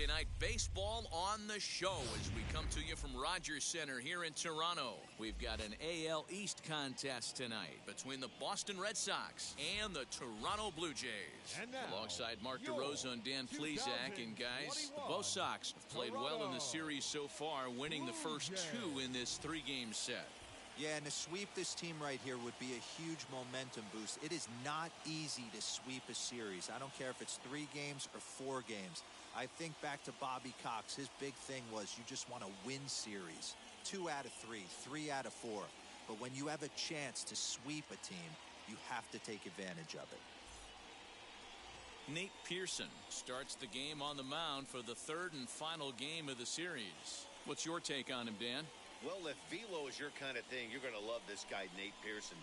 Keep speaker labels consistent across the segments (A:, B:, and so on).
A: Thursday night baseball on the show as we come to you from Rogers Center here in Toronto. We've got an AL East contest tonight between the Boston Red Sox and the Toronto Blue Jays. Alongside Mark DeRosa and Dan Plesac, and guys, both Sox have played well in the series so far, winning the first two in this three-game set.
B: Yeah, and to sweep this team right here would be a huge momentum boost. It is not easy to sweep a series. I don't care if it's 3 games or 4 games. I think back to Bobby Cox. His big thing was you just want to win series. 2 out of 3, 3 out of 4. But when you have a chance to sweep a team, you have to take advantage of it.
A: Nate Pearson starts the game on the mound for the third and final game of the series. What's your take on him, Dan?
C: Well, if velo is your kind of thing, you're going to love this guy, Nate Pearson.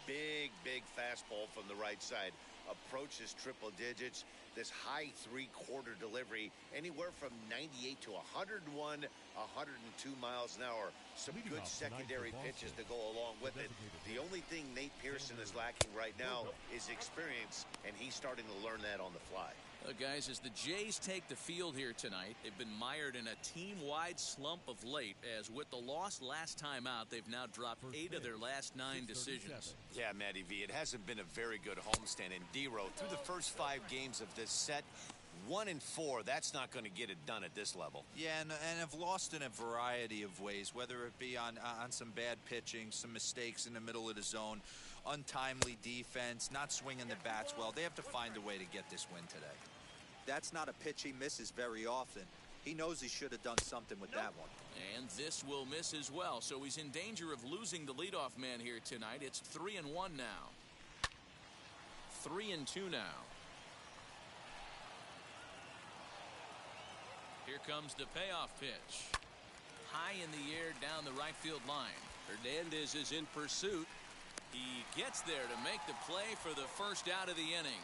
C: Big fastball from the right side. Approaches triple digits. This high 3/4 delivery, anywhere from 98 to 101, 102 miles an hour. Some good secondary pitches to go along with it. The only thing Nate Pearson is lacking right now is experience, and he's starting to learn that on the fly.
A: Guys, as the Jays take the field here tonight, they've been mired in a team-wide slump of late, as with the loss last time out, they've now dropped 8 of their last 9 decisions.
D: Yeah, Matty V, it hasn't been a very good homestand. And D-Row, through the first 5 games of this set, 1-4, that's not going to get it done at this level.
B: Yeah, and have lost in a variety of ways, whether it be on some bad pitching, some mistakes in the middle of the zone, untimely defense, not swinging the bats well. They have to find a way to get this win today. That's not a pitch he misses very often. He knows he should have done something with that one.
A: And this will miss as well, so he's in danger of losing the leadoff man here tonight. It's 3-1 now. 3-2 now. Here comes the payoff pitch. High in the air down the right field line. Hernandez is in pursuit. He gets there to make the play for the first out of the inning.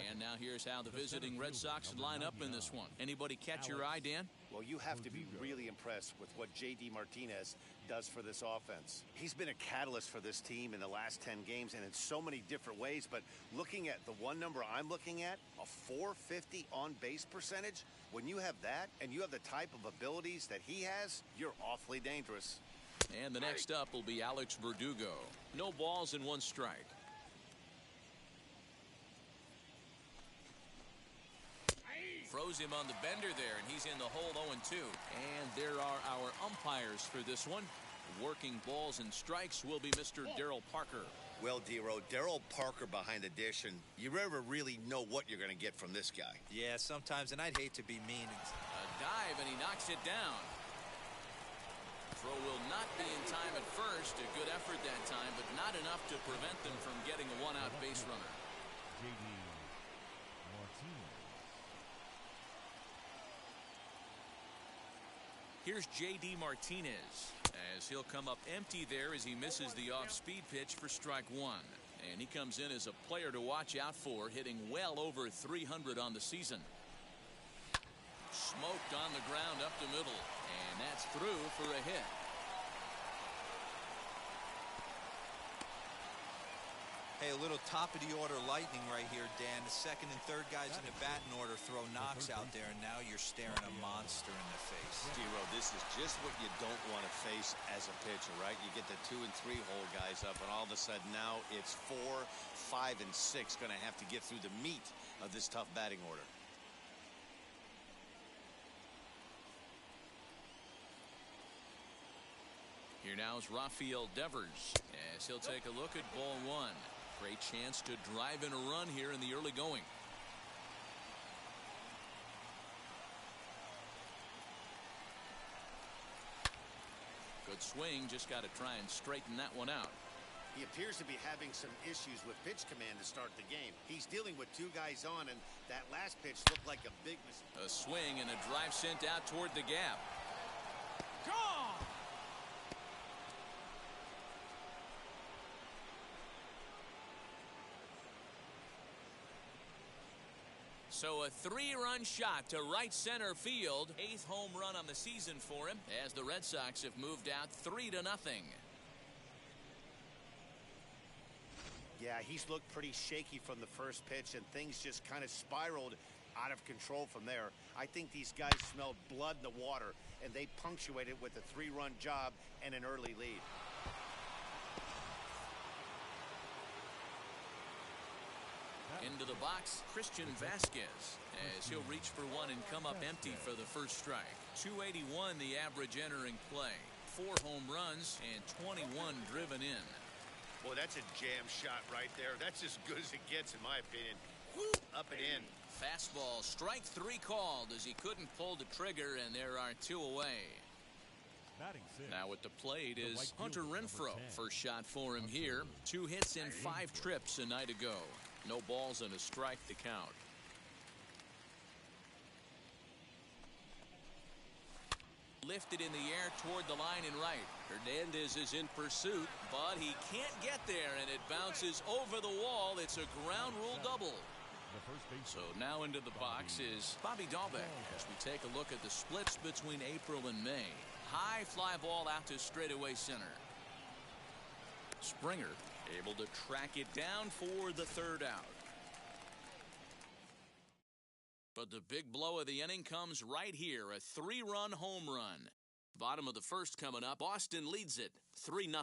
A: And now here's how the visiting Red Sox line up in this one. Anybody catch your eye, Dan?
C: Well, you have to be really impressed with what J.D. Martinez does for this offense. He's been a catalyst for this team in the last 10 games and in so many different ways. But looking at the one number I'm looking at, a .450 on-base percentage, when you have that and you have the type of abilities that he has, you're awfully dangerous.
A: And the next up will be Alex Verdugo. No balls and 1 strike. Froze him on the bender there, and he's in the hole 0-2. And there are our umpires for this one. Working balls and strikes will be Mr. Darryl Parker.
C: Well, D-Row, Darryl Parker behind the dish, and you never really know what you're going to get from this guy.
B: Yeah, sometimes, and I'd hate to be mean.
A: A dive, and he knocks it down. Throw will not be in time at first. A good effort that time, but not enough to prevent them from getting a 1-out base runner. Here's J.D. Martinez, as he'll come up empty there as he misses the off-speed pitch for strike 1. And he comes in as a player to watch out for, hitting well over 300 on the season. Smoked on the ground up the middle, and that's through for a hit.
B: Hey, a little top-of-the-order lightning right here, Dan. The second and third guys in the batting order throw knocks out there, and now you're staring a monster in the face.
D: D-Row, this is just what you don't want to face as a pitcher, right? You get the 2 and 3 hole guys up, and all of a sudden now it's 4, 5, and 6 going to have to get through the meat of this tough batting order.
A: Here now is Rafael Devers, as he'll take a look at ball 1. Great chance to drive in a run here in the early going. Good swing, just got to try and straighten that one out.
C: He appears to be having some issues with pitch command to start the game. He's dealing with 2 guys on, and that last pitch looked like a big mistake.
A: A swing and a drive sent out toward the gap. Gone! So a 3-run shot to right center field. 8th home run on the season for him, as the Red Sox have moved out 3-0.
C: Yeah, he's looked pretty shaky from the first pitch, and things just kind of spiraled out of control from there. I think these guys smelled blood in the water, and they punctuated with a 3-run job and an early lead.
A: Into the box, Christian Vasquez, as he'll reach for one and come up empty for the first strike. 281 the average entering play. 4 home runs and 21 driven in.
C: Boy, that's a jam shot right there. That's as good as it gets, in my opinion. Woo, up and in.
A: Fastball, strike 3 called as he couldn't pull the trigger, and there are 2 away. Now at the plate is Hunter Renfroe. First shot for him here. 2 hits and 5 trips a night ago. No balls and a strike to count. Lifted in the air toward the line and right. Hernandez is in pursuit, but he can't get there, and it bounces over the wall. It's a ground rule double. So now into the box is Bobby Dahlbeck as we take a look at the splits between April and May. High fly ball out to straightaway center. Springer able to track it down for the 3rd out. But the big blow of the inning comes right here, a 3-run home run. Bottom of the 1st coming up. Boston leads it 3-0.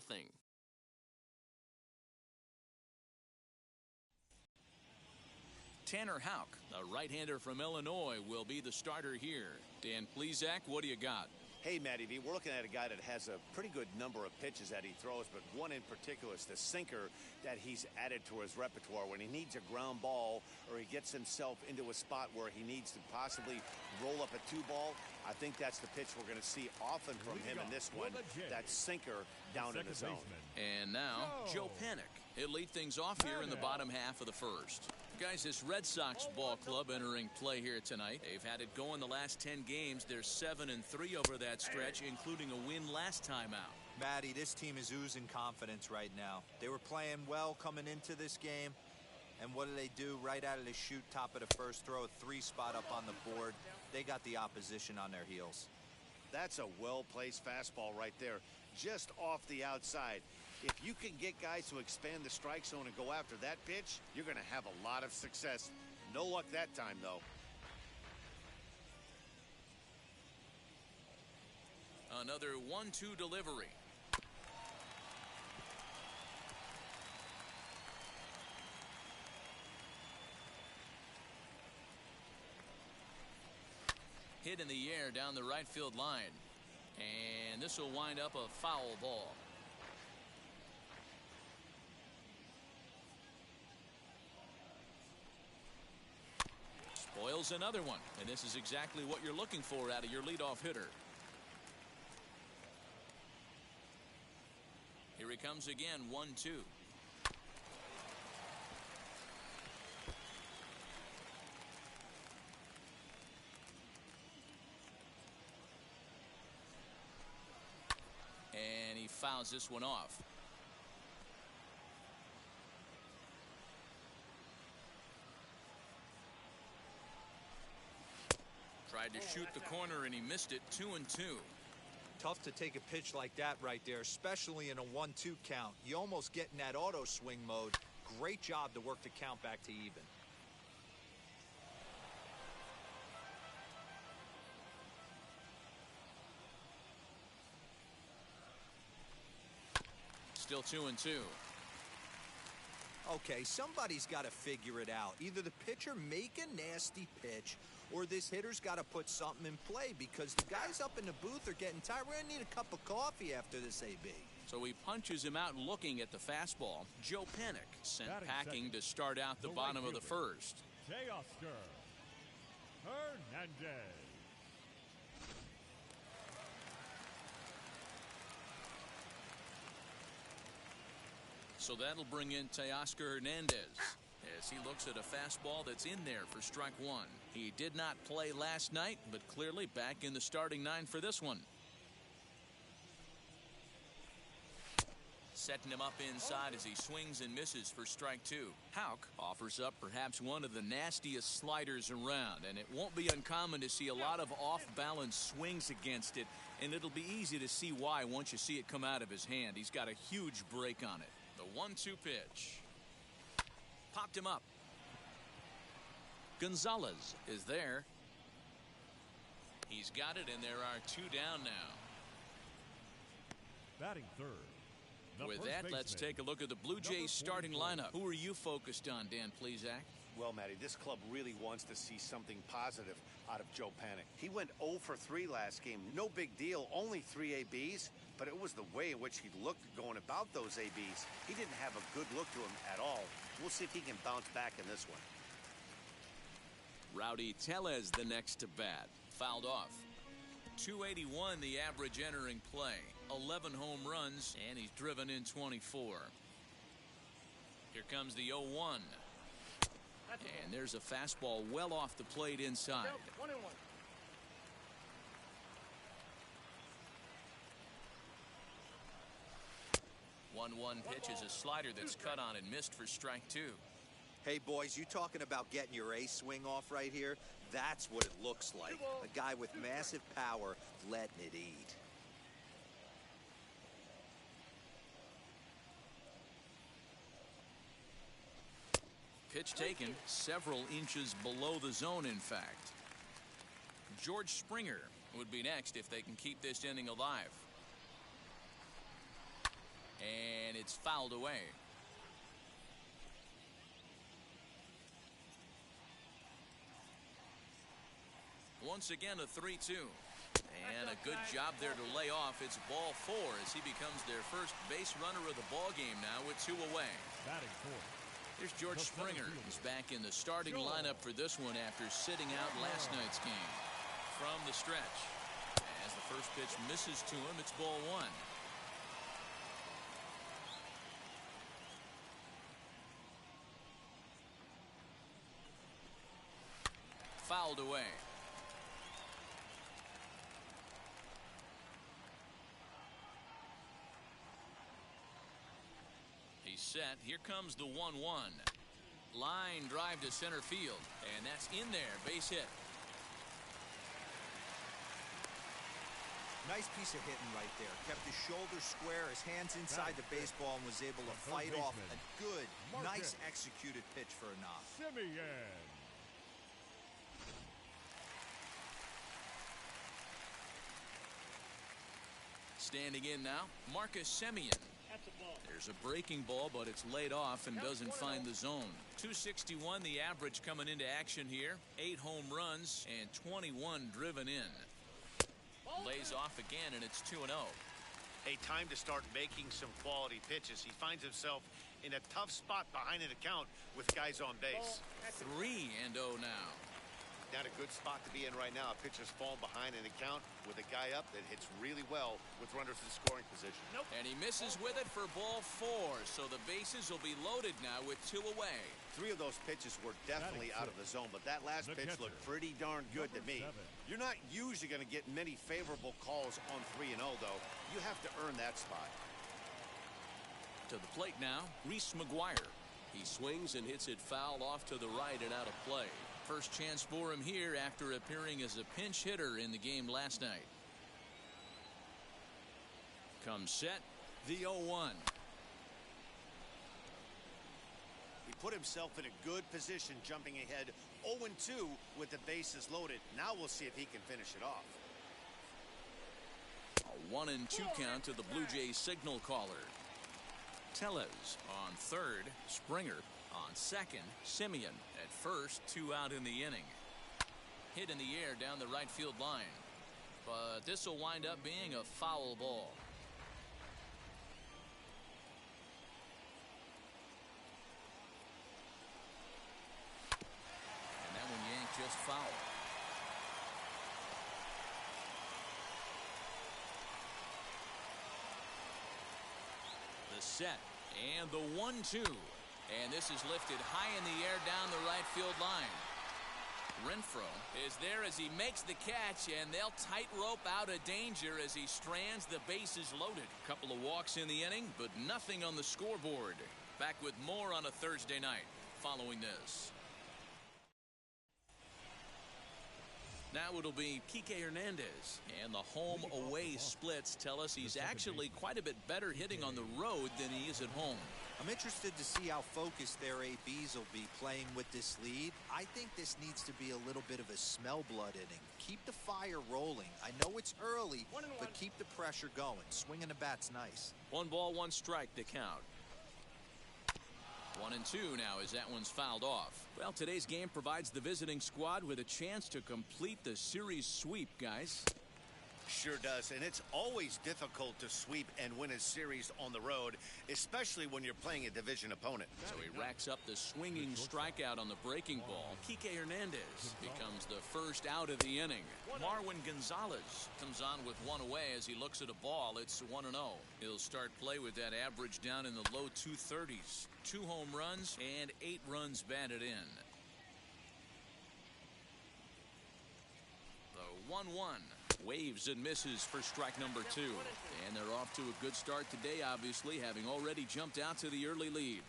A: Tanner Houck, a right-hander from Illinois, will be the starter here. Dan Plesac, what do you got?
C: Hey, Matty V, we're looking at a guy that has a pretty good number of pitches that he throws, but one in particular is the sinker that he's added to his repertoire. When he needs a ground ball or he gets himself into a spot where he needs to possibly roll up a 2-ball, I think that's the pitch we're going to see often from him in this one, that sinker down in the zone.
A: And now, Joe Panik. He'll lead things off here in the bottom half of the 1st. Guys, this Red Sox ball club entering play here tonight. They've had it going the last 10 games. They're 7-3 over that stretch, including a win last time out.
B: Matty, this team is oozing confidence right now. They were playing well coming into this game. And what do? Right out of the chute, top of the 1st, throw a 3 spot up on the board. They got the opposition on their heels.
C: That's a well-placed fastball right there, just off the outside. If you can get guys to expand the strike zone and go after that pitch, you're going to have a lot of success. No luck that time, though.
A: Another 1-2 delivery. Hit in the air down the right field line. And this will wind up a foul ball. Spoils another one, and this is exactly what you're looking for out of your leadoff hitter. Here he comes again, 1-2. And he fouls this one off. Tried to shoot the corner and he missed it. 2-2.
B: Tough to take a pitch like that right there, especially in a 1-2 count. You almost get in that auto swing mode. Great job to work the count back to even.
A: Still 2-2.
B: Okay, somebody's got to figure it out. Either the pitcher make a nasty pitch, or this hitter's got to put something in play, because the guys up in the booth are getting tired. We're going to need a cup of coffee after this, AB.
A: So he punches him out looking at the fastball. Joe Panik sent packing to start out the bottom of the 1st.
E: Teoscar Hernandez.
A: So that'll bring in Teoscar Hernandez as he looks at a fastball that's in there for strike 1. He did not play last night, but clearly back in the starting 9 for this one. Setting him up inside as he swings and misses for strike 2. Houck offers up perhaps one of the nastiest sliders around, and it won't be uncommon to see a lot of off-balance swings against it, and it'll be easy to see why once you see it come out of his hand. He's got a huge break on it. The 1-2 pitch. picked him up. Gonzalez is there. He's got it, and there are 2 down now.
E: Batting third.
A: With that, let's take a look at the Blue Jays starting lineup. Who are you focused on, Dan Plesac?
C: Well, Matty, this club really wants to see something positive out of Joe Panik. He went 0 for 3 last game. No big deal, only 3 ABs, but it was the way in which he looked going about those ABs. He didn't have a good look to him at all. We'll see if he can bounce back in this one.
A: Rowdy Tellez the next to bat. Fouled off. 281 the average entering play. 11 home runs, and he's driven in 24. Here comes the 0-1. And there's a fastball well off the plate inside. 1-1 pitch is a slider that's cut on and missed for strike 2.
B: Hey, boys, you talking about getting your ace swing off right here? That's what it looks like. A guy with massive power letting it eat.
A: Pitch taken several inches below the zone, in fact. George Springer would be next if they can keep this inning alive. And it's fouled away. Once again, a 3-2. And a good job there to lay off. It's ball 4 as he becomes their first base runner of the ball game now with 2 away.
E: Batting fourth.
A: Here's George Springer. He's back in the starting lineup for this one after sitting out last night's game. From the stretch. As the first pitch misses to him, it's ball 1. Fouled away. He's set. Here comes the 1-1. Line drive to center field, and that's in there. Base hit.
B: Nice piece of hitting right there. Kept his shoulders square, his hands inside the baseball, and was able to fight off a good, nice executed pitch for a knock.
E: Simeon.
A: Standing in now, Marcus Semien. There's a breaking ball, but it's laid off and doesn't find the zone. 261 the average coming into action here. 8 home runs and 21 driven in. Lays off again, and it's 2-0.
C: Hey, time to start making some quality pitches. He finds himself in a tough spot behind an account with guys on base.
A: 3-0 now.
C: Not a good spot to be in right now. A pitcher's falling behind an account with a guy up that hits really well with runners in scoring position.
A: And he misses with it for ball 4, so the bases will be loaded now with 2 away.
C: 3 of those pitches were definitely out of the zone, but that last pitch looked pretty darn good to me. You're not usually going to get many favorable calls on 3-0, though. You have to earn that spot.
A: To the plate now, Reese McGuire. He swings and hits it foul off to the right and out of play. First chance for him here after appearing as a pinch hitter in the game last night. Comes set, the 0-1.
C: He put himself in a good position, jumping ahead 0-2 with the bases loaded. Now we'll see if he can finish it off.
A: A 1-2 count to the Blue Jays signal caller. Tellez on third, Springer on second, Semien at first, 2 out in the inning. Hit in the air down the right field line. But this will wind up being a foul ball. And that one yanked just foul. The set and the 1-2. And this is lifted high in the air down the right field line. Renfroe is there as he makes the catch, and they'll tightrope out of danger as he strands the bases loaded. Couple of walks in the inning, but nothing on the scoreboard. Back with more on a Thursday night following this. Now it'll be Kike Hernandez, and the home-away splits tell us he's actually quite a bit better hitting on the road than he is at home.
B: A I'm interested to see how focused their ABs will be playing with this lead. I think this needs to be a little bit of a smell blood inning. Keep the fire rolling. I know it's early, but keep the pressure going. Swinging the bat's nice.
A: 1 ball, 1 strike to count. 1-2 now as that one's fouled off. Well, today's game provides the visiting squad with a chance to complete the series sweep, guys.
C: Sure does, and it's always difficult to sweep and win a series on the road, especially when you're playing a division opponent.
A: So he racks up the swinging strikeout on the breaking ball. Kike Hernandez becomes the first out of the inning. Marwin Gonzalez comes on with 1 away as he looks at a ball. It's 1-0. He'll start play with that average down in the low 230s. 2 home runs and 8 runs batted in. The 1-1. Waves and misses for strike number 2. And they're off to a good start today, obviously, having already jumped out to the early lead.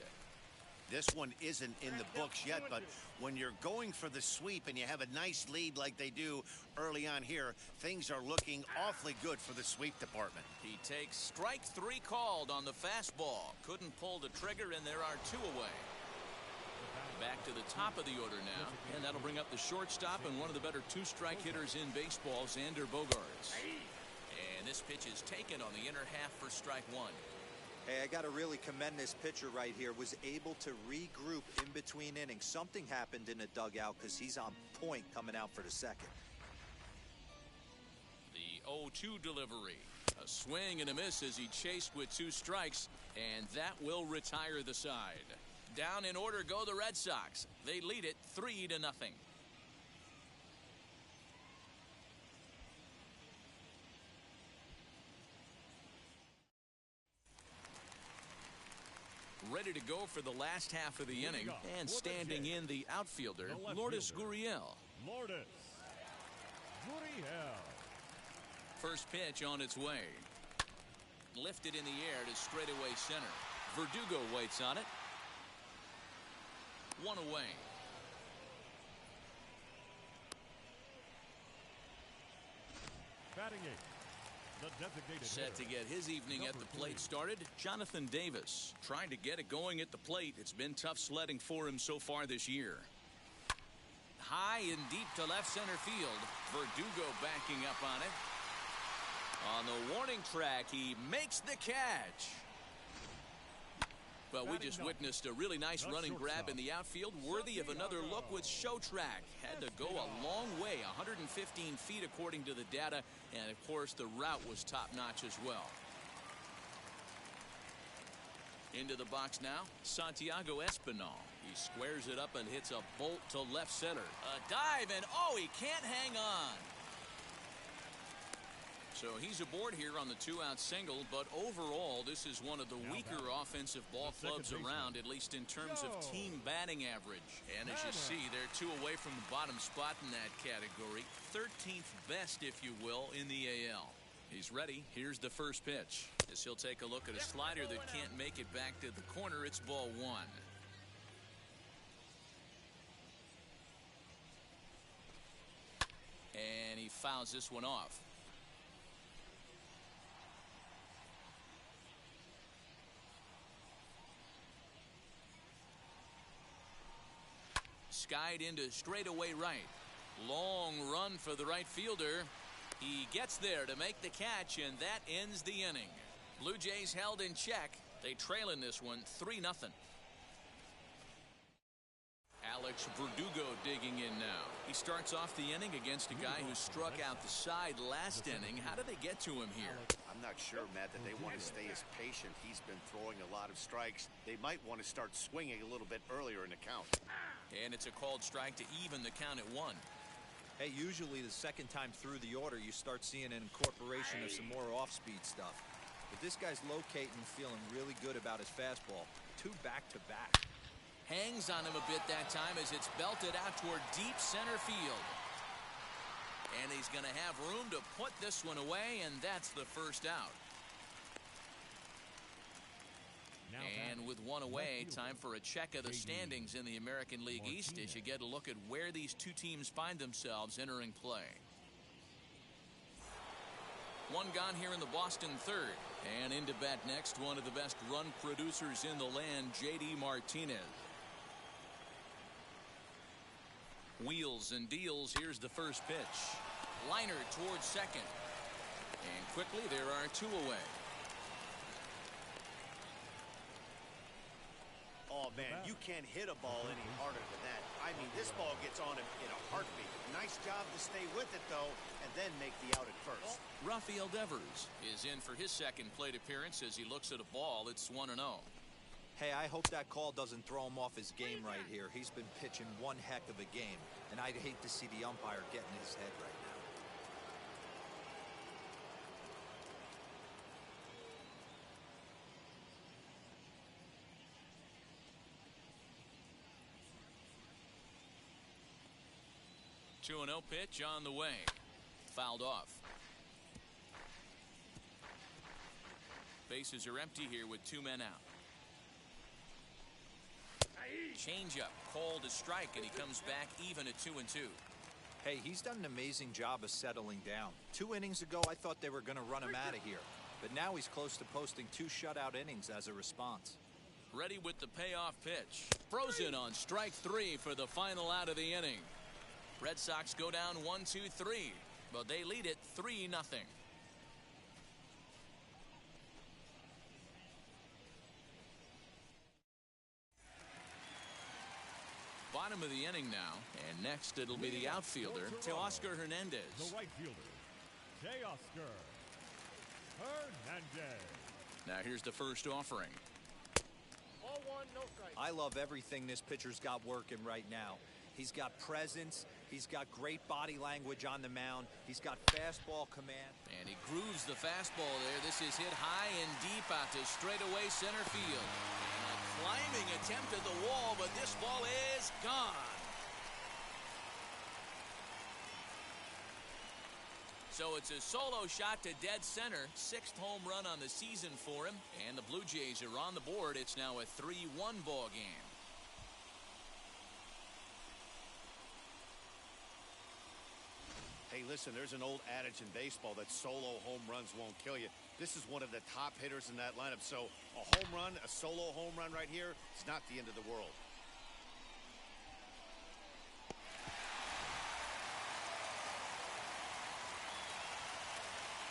C: This one isn't in the books yet, but when you're going for the sweep and you have a nice lead like they do early on here, things are looking awfully good for the sweep department.
A: He takes strike 3 called on the fastball. Couldn't pull the trigger, and there are 2 away. Back to the top of the order now, and that'll bring up the shortstop and one of the better 2-strike hitters in baseball, Xander Bogaerts. And this pitch is taken on the inner half for strike 1.
B: Hey, I got to really commend this pitcher right here. Was able to regroup in between innings. Something happened in the dugout because he's on point coming out for the second.
A: The 0-2 delivery. A swing and a miss as he chased with 2 strikes, and that will retire the side. Down in order go the Red Sox. They lead it 3-0. Ready to go for the last half of the inning, and standing in the outfielder, Lourdes Gurriel.
E: Lourdes Gurriel.
A: First pitch on its way. Lifted in the air to straightaway center. Verdugo waits on it. 1 away.
E: Batting 8. The designated
A: Set to get his evening at the plate started, Jonathan Davis. Trying to get it going at the plate. It's been tough sledding for him so far this year. High and deep to left center field. Verdugo backing up on it. On the warning track, he makes the catch. But we just witnessed a really nice running grab in the outfield, worthy of another look with Show Track. Had to go a long way, 115 feet according to the data, and of course the route was top-notch as well. Into the box now, Santiago Espinal. He squares it up and hits a bolt to left center. A dive, and oh, he can't hang on. So he's aboard here on the 2-out single, but overall this is one of the weaker offensive ball clubs around, at least in terms of team batting average. And as you see, they're 2 away from the bottom spot in that category. 13th best, if you will, in the AL. He's ready. Here's the first pitch. As he'll take a look at a slider that can't make it back to the corner. It's ball 1. And he fouls this one off. Skied into straightaway right. Long run for the right fielder. He gets there to make the catch, and that ends the inning. Blue Jays held in check. They trail in this one 3-0. Alex Verdugo digging in now. He starts off the inning against a guy who struck out the side last inning. How did they get to him here?
C: I'm not sure, Matt, that they want to stay as patient. He's been throwing a lot of strikes. They might want to start swinging a little bit earlier in the count.
A: And it's a called strike to even the count at 1.
B: Hey, usually the second time through the order, you start seeing an incorporation of some more off-speed stuff. But this guy's locating, feeling really good about his fastball. 2 back-to-back.
A: Hangs on him a bit that time as it's belted out toward deep center field. And he's going to have room to put this one away, and that's the first out. And with 1 away, time for a check of the standings in the American League East as you get a look at where these 2 teams find themselves entering play. One gone here in the Boston third. And into bat next, one of the best run producers in the land, J.D. Martinez. Wheels and deals. Here's the first pitch. Liner towards second. And quickly there are two away.
C: Oh, man, you can't hit a ball any harder than that. I mean, this ball gets on him in a heartbeat. Nice job to stay with it, though, and then make the out at first.
A: Rafael Devers is in for his second plate appearance as he looks at a ball. It's 1-0.
B: Hey, I hope that call doesn't throw him off his game right here. He's been pitching one heck of a game, and I'd hate to see the umpire get in his head right now.
A: Two 2-0 pitch on the way. Fouled off. Bases are empty here with two men out. Changeup called a strike, and he comes back even at 2-2.
B: Hey, he's done an amazing job of settling down. 2 innings ago, I thought they were going to run him out of here. But now he's close to posting 2 shutout innings as a response.
A: Ready with the payoff pitch. Frozen on strike 3 for the final out of the inning. Red Sox go down 1-2-3, but they lead it 3-0. Bottom of the inning now, and next it'll be the outfielder, Teoscar Hernandez.
E: The right fielder, Teoscar Hernandez.
A: Now here's the first offering.
F: Ball 1, no strike.
B: I love everything this pitcher's got working right now. He's got presence. He's got great body language on the mound. He's got fastball command.
A: And he grooves the fastball there. This is hit high and deep out to straightaway center field. And a climbing attempt at the wall, but this ball is gone. So it's a solo shot to dead center. 6th home run on the season for him. And the Blue Jays are on the board. It's now a 3-1 ball game.
C: Hey, listen, there's an old adage in baseball that solo home runs won't kill you. This is one of the top hitters in that lineup. So a home run, a solo home run right here, it's not the end of the world.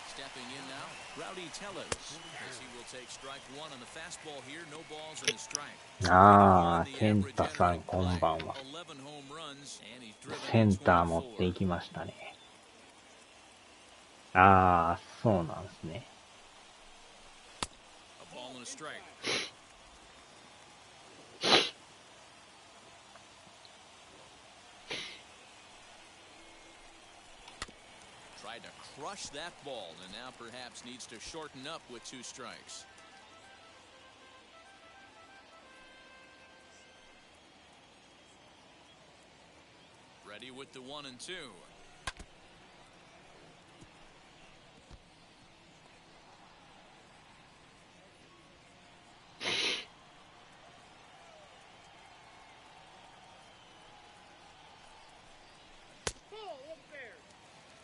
A: Stepping in now, Rowdy Tellez, as he will take strike 1 on the fastball here. No balls and a strike.
G: ああ、ケンタさんこんばんは。
A: 11 home runs, and he's driven
G: センター持っていきましたね。ああ、そうなんですね。
A: A ball and a strike. Tried to crush that ball, and now perhaps needs to shorten up with 2 strikes. Ready with the 1 and 2.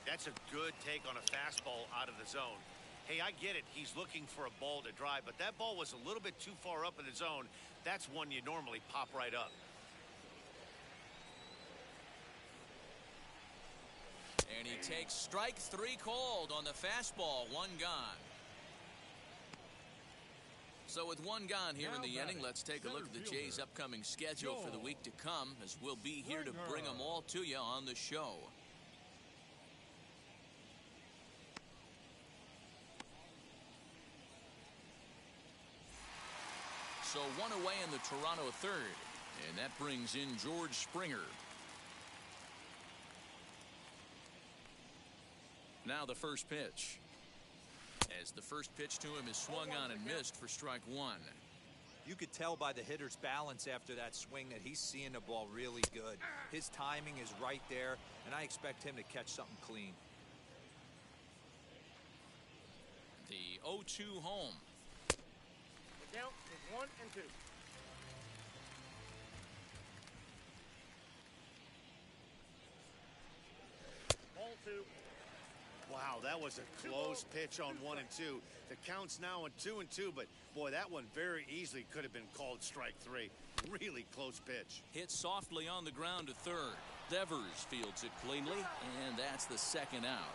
C: That's a good take on a fastball out of the zone. Hey, I get it. He's looking for a ball to drive, but that ball was a little bit too far up in the zone. That's one you normally pop right up.
A: And he takes strike 3 called on the fastball. 1 gone. So with 1 gone here in the inning, let's take a look at the Jays' upcoming schedule for the week to come, as we'll be here to bring them all to you on the show. So 1 away in the Toronto third, and that brings in George Springer. Now the first pitch. As the first pitch to him is swung on and missed for strike 1.
B: You could tell by the hitter's balance after that swing that he's seeing the ball really good. His timing is right there, and I expect him to catch something clean.
A: The 0-2 home.
F: The count is 1 and 2. Ball 2.
C: Wow, Wow, that was a close pitch on 1 and 2. The count's now on 2 and 2, but boy, that one very easily could have been called strike 3. Really close pitch.
A: Hit softly on the ground to third. Devers fields it cleanly, and that's the second out.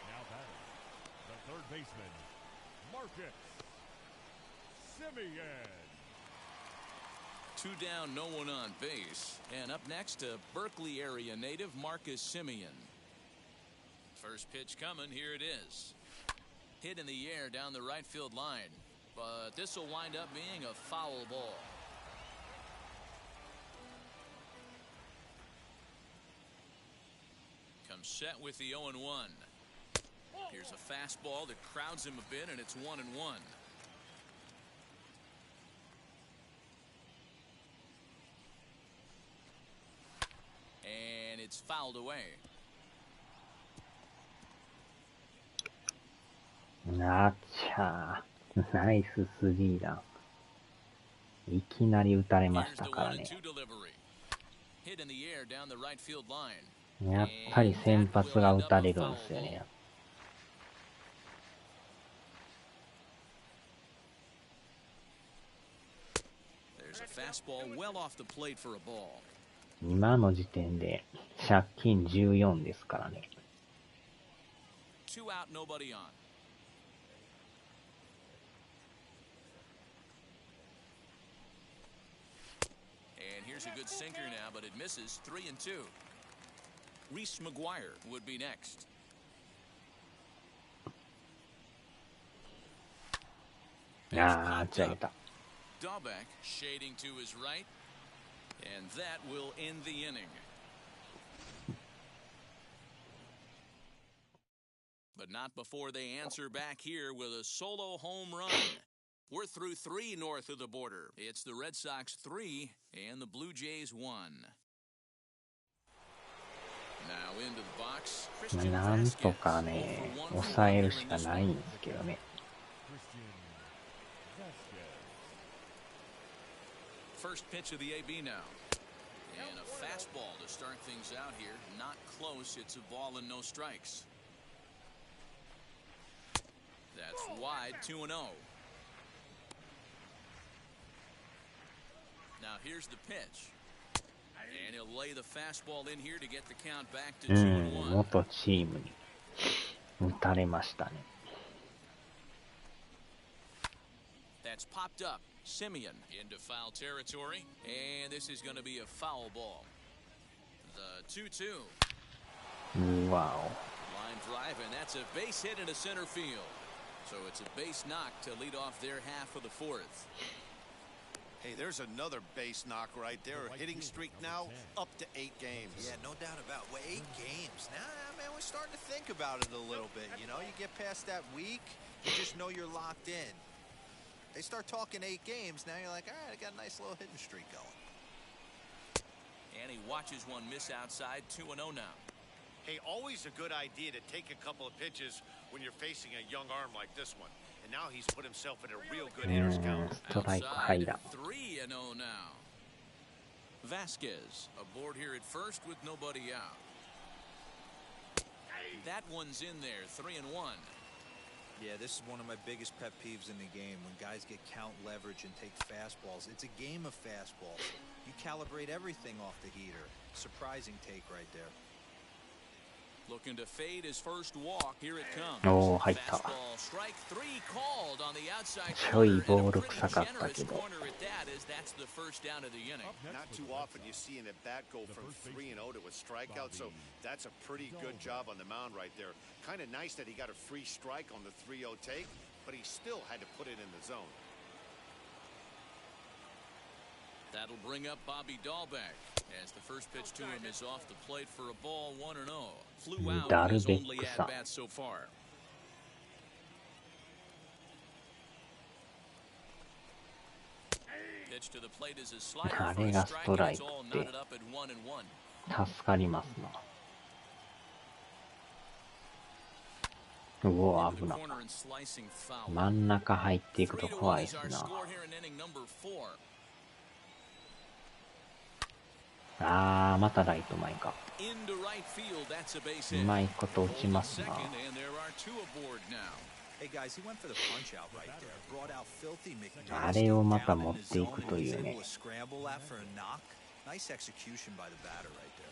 E: Now batting, the third baseman, Marcus Simeon.
A: 2 down, no one on base. And up next, a Berkeley area native, Marcus Simeon. First pitch coming, here it is. Hit in the air down the right field line. But this will wind up being a foul ball. Comes set with the 0-1. Here's a fastball that crowds him a bit, and it's 1-1. And it's fouled away.
G: なっちゃー。ナイススリーラン。いきなり打たれましたからね。やっぱり先発が打たれるんですよね。今の時点で借金14ですからね。
A: And here's a good sinker now, but it misses. 3-2. Reese McGuire would be next. Dahlbeck shading to his right, and that will end the inning. But not before they answer back here with a solo home run. We're through 3 north of the border. It's the Red Sox 3 and the Blue Jays 1. Now into the box.
G: なんとかね、抑えるしかないんですけどね。
A: First pitch of the AB now. And a fastball to start things out here. Not close. It's a ball and no strikes. That's wide, 2-0. Now here's the pitch. And he'll lay the fastball in here to get the count back to 2-1.
G: 元チームに打たれましたね。
A: That's popped up. Simeon into foul territory. And this is going to be a foul ball. The 2-2.
G: Wow.
A: Line drive, and that's a base hit into center field. So it's a base knock to lead off their half of the 4th.
D: Hey, there's another base knock right there. Hitting streak now up to 8 games.
B: Yeah, no doubt about it. 8 games. Now, man, we're starting to think about it a little bit. You know, you get past that week, you just know you're locked in. They start talking 8 games, now you're like, all right, I got a nice little hitting streak going.
A: And he watches one miss outside, 2-0 now.
C: Hey, always a good idea to take a couple of pitches when you're facing a young arm like this one. And now he's put himself in a real good hitter's count.
G: ストライク入らん。
A: 3-0 now. Vasquez aboard here at first with nobody out. That one's in there, 3-1.
B: Yeah, this is one of my biggest pet peeves in the game, when guys get count leverage and take fastballs. It's a game of fastballs. You calibrate everything off the heater. Surprising take right there.
A: Looking to fade his first walk. Here it comes.
G: おー、入った。
A: Fastball, strike 3 called on the outside
G: ちょい
A: corner,
G: ボ
A: and
G: ー
A: a
G: ル
A: pretty
G: 臭かった
A: generous
G: けど。
A: corner at that, as that's the first down of the inning.
C: Not too often you see an at-bat go from 3-0 to a strikeout, so that's a pretty good job on the mound right there. Kind of nice that he got a free strike on the 3-0 take, but he still had to put it in the zone.
A: That'll bring up Bobby Dahlbeck, as the first pitch to him is off the plate for a ball, 1-0. Flew out in his only at-bat so far. Pitch to the plate is a slider for a strike, and it's all knotted up at 1-1.
G: 助かりますな。うおー、危な。真ん中入っていくと怖いですな。あー、またライト前か。
A: Into right field, that's a base
G: う
A: hit.
G: まいこと落ちますな。
A: Second, and there are two aboard now.
B: Hey guys, he went for the punch out right there. Brought out filthy
G: あれをまた持っていくというね。
B: scramble after a knock. Nice execution by the batter right there.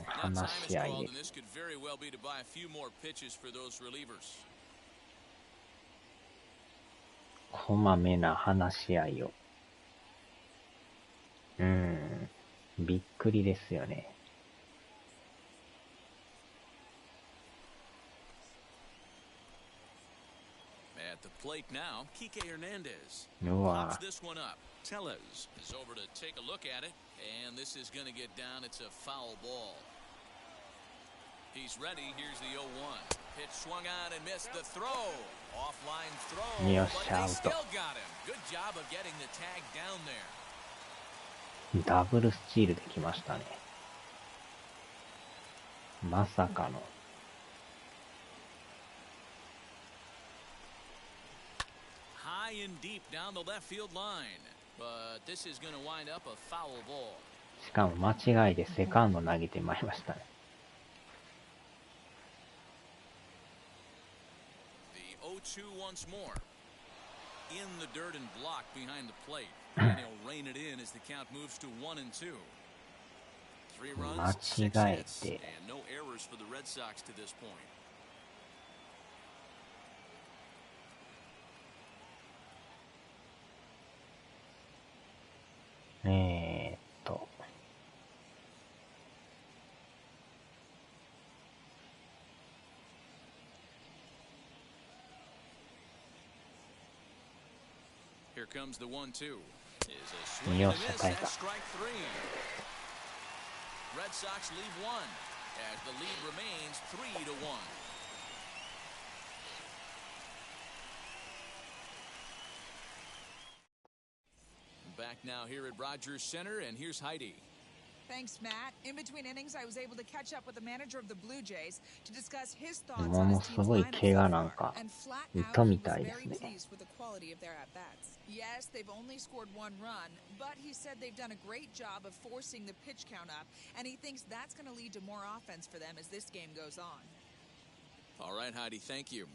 G: 話し合いで。
A: This could very well be to buy a few more pitches for those relievers.
G: こまめな話し合いを。びっくりですよね。
A: At the plate now, Kike Hernandez.
G: うわ
A: Pops this one up. Tellez is over to take a look at it, and this is going to get down. It's a foul ball. He's ready. Here's the 0-1. Pitch swung on and missed the throw. Offline throw,
G: Yes,
A: but they
G: out.
A: still got him. Good job of getting the tag down there.
G: ダブルスチールできましたね。まさかの。
A: High and deep down the left field line, but this is going to wind up a foul ball.
G: しかも間違いでセカンド投げてまいりましたね。
A: The 0-2 once more. In the dirt and block behind the plate. And he'll rein it in as the count moves to 1-2. 3 runs, 6 hits, and no errors for the Red Sox to this point. Here comes the 1-2. Is a swing and a miss and strike 3. Red Sox leave 1 as the lead remains 3-1. Back now here at Rogers Center, and here's Heidi.
H: Thanks, Matt. In between innings, I was able to catch up with the manager of the Blue Jays to discuss his thoughts on his team's lineup so far. And flat out, he was very pleased with the quality of their at-bats. Yes, they've only scored 1 run, but he said they've done a great job of forcing the pitch count up, and he thinks that's going to lead to more offense for them as this game goes on.
A: All right, Heidi, thank you.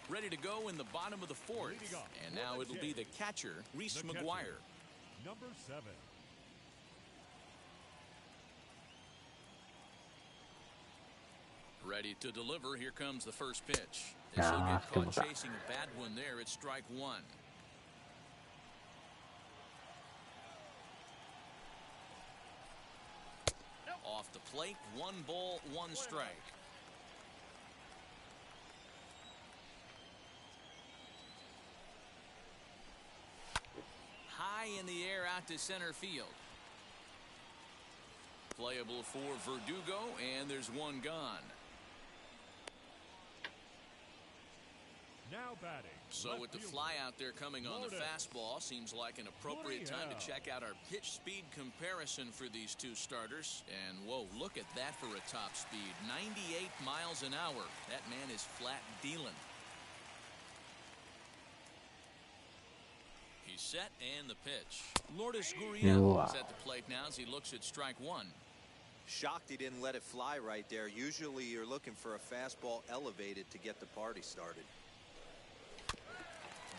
A: Ready to go in the bottom of the 4th, and now it'll be the catcher, Reese McGuire.
E: Number 7.
A: Ready to deliver. Here comes the first pitch. This will get caught chasing a bad one there. It's strike 1. Off the plate, 1 ball, 1 strike. High in the air out to center field. Playable for Verdugo, and there's 1 gone.
E: Now batting.
A: So with the fly out there coming on the fastball, seems like an appropriate time to check out our pitch speed comparison for these 2 starters. And whoa, look at that for a top speed. 98 miles an hour. That man is flat dealing. He's set, and the pitch. Lourdes Gurriel is at the plate now as he looks at strike 1.
B: Shocked he didn't let it fly right there. Usually you're looking for a fastball elevated to get the party started.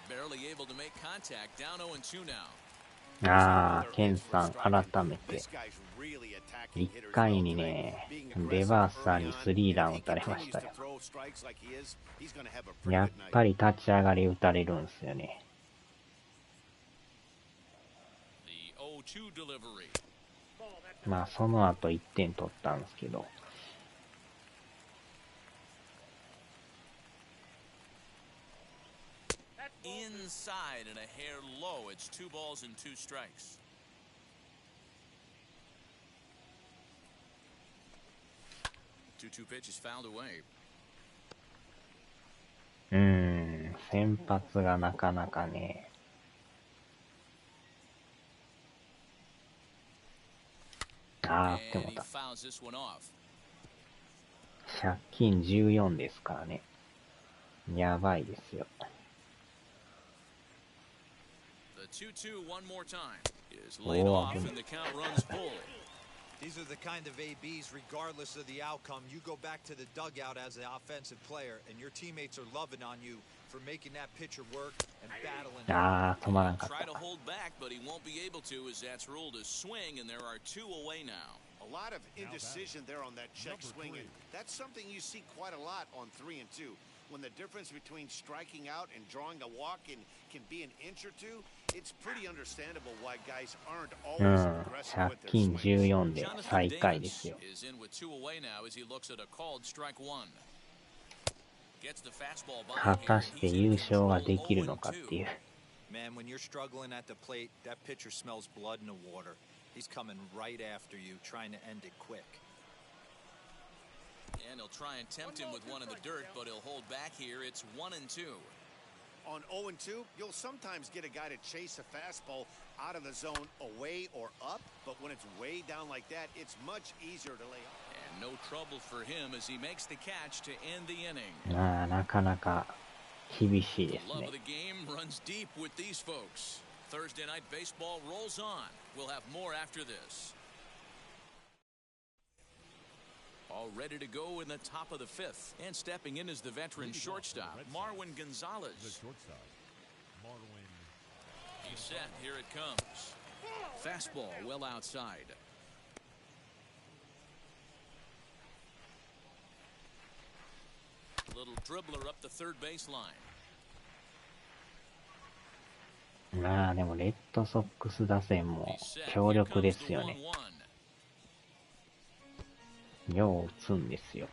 A: Barely able to make contact. Down 0-2 now.
G: ケンさん、改めて。1回にね、レバーサーにスリーラン打たれましたよ。やっぱり立ち上がり打たれるんですよね。まあ、その後1点取ったんですけど。
A: Inside and a hair low. It's 2 balls and 2 strikes. Two pitches fouled away.
G: 先発がなかなかね。あーって思っ
A: and he
G: た。
A: fouls this one off.
G: 借金14ですからね。やばいですよ。
A: The 2-2 one more time is laid off and the count runs full.
B: These are the kind of ABs, regardless of the outcome. You go back to the dugout as an offensive player, and your teammates are loving on you for making that pitcher work and battling.
G: あー、止まらんかっ
A: Try to
G: た。
A: hold back, but he won't be able to as that's ruled a swing, and there are two away now.
C: A lot of indecision there on that check swing, and that's something you see quite a lot on 3 and 2. When the difference between striking out and drawing a walk can be an inch or two, it's pretty understandable why guys aren't
G: う
C: always
G: ん。
C: aggressive
G: 借
C: with their
G: 金
C: swings.
G: 14で
A: Jonathan
G: 最下位で
A: Davis
G: すよ。
A: is in with two away now as he looks at a called strike one. Gets the fastball by
G: 果
A: here,
G: た
A: and
G: して
A: he's
G: 優
A: in
G: 勝が
A: control
G: できる
A: 0
G: のかっ
A: and
G: ていう。
B: Man, when you're struggling at the plate, that pitcher smells blood in the water. He's coming right after you, trying to end it quick.
A: And he'll try and tempt him with one in the dirt, but he'll hold back here. It's 1 and 2.
C: On 0 and 2, you'll sometimes get a guy to chase a fastball out of the zone away or up, but when it's way down like that, it's much easier to lay off.
A: And no trouble for him as he makes the catch to end the inning.
G: まあ、なかなか厳しい
A: The
G: です
A: love
G: ね。
A: of the game runs deep with these folks. Thursday night baseball rolls on. We'll have more after this. All ready to go in the top of the fifth. And stepping in is the veteran shortstop, Marwin
E: The
A: Gonzalez.
E: shortstop, Marwin.
A: He's set. Here it comes. Fastball well outside. Little dribbler up the third baseline.
G: まあでもレッドソックス打線も強力ですよね。よう打つんですよ。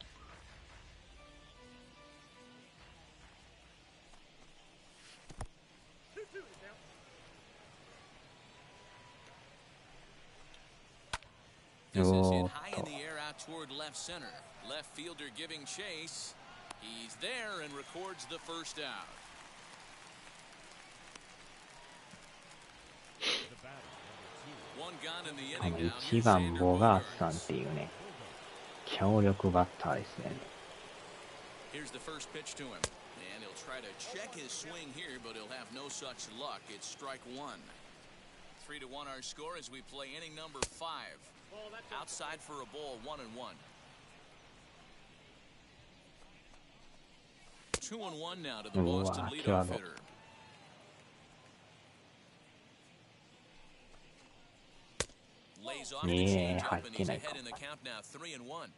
A: This is hit
G: おーっ
A: high in
G: と
A: the air out toward left center. Left fielder giving chase. He's there and records the first out.
E: The batter, number
A: One gone in the
G: こ
A: inning
G: の
A: now.
G: 1
A: Here's
G: 番
A: Xander
G: ボガース
A: Bogaerts.
G: さんっていうね、強力バッターですね。
A: Here's the first pitch to him. And he'll try to check his swing here, but he'll have no such luck. It's strike one. 3-1 our score as we play inning number 5. Outside for a ball, 1-1. 2-1 now to the Boston
G: Wow,
A: leadoff
G: Thiago.
A: hitter. Lays off the
G: Yeah,
A: changeup, and he's
G: 入ってないか。
A: ahead in the count now, 3-1.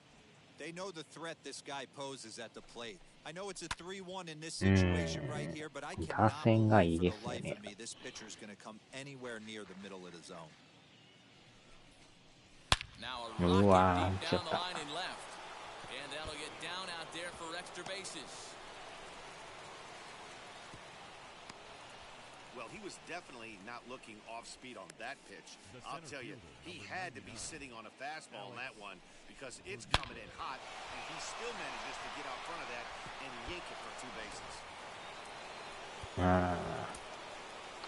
B: They know the threat this guy poses at the plate. I know it's a 3-1 in this situation right here, but I
G: 打
B: cannot
G: 線がいい
B: believe
G: で
B: for
G: す
B: the
G: よ
B: life
G: ね。
B: of me this pitcher is going to come anywhere near the middle of the zone.
A: Now a
G: Ooh,
A: rocket deep
G: shut
A: down the
G: up.
A: line and left. And that'll get down out there for extra bases.
C: Well, he was definitely not looking off speed on that pitch.
E: The
C: I'll
E: center
C: tell you,
E: fielder,
C: he
E: number
C: had to be
E: 99,
C: sitting on a fastball on that
E: Alex
C: one because it's coming in hot, and he still manages to get out front of that and yank it for 2 bases.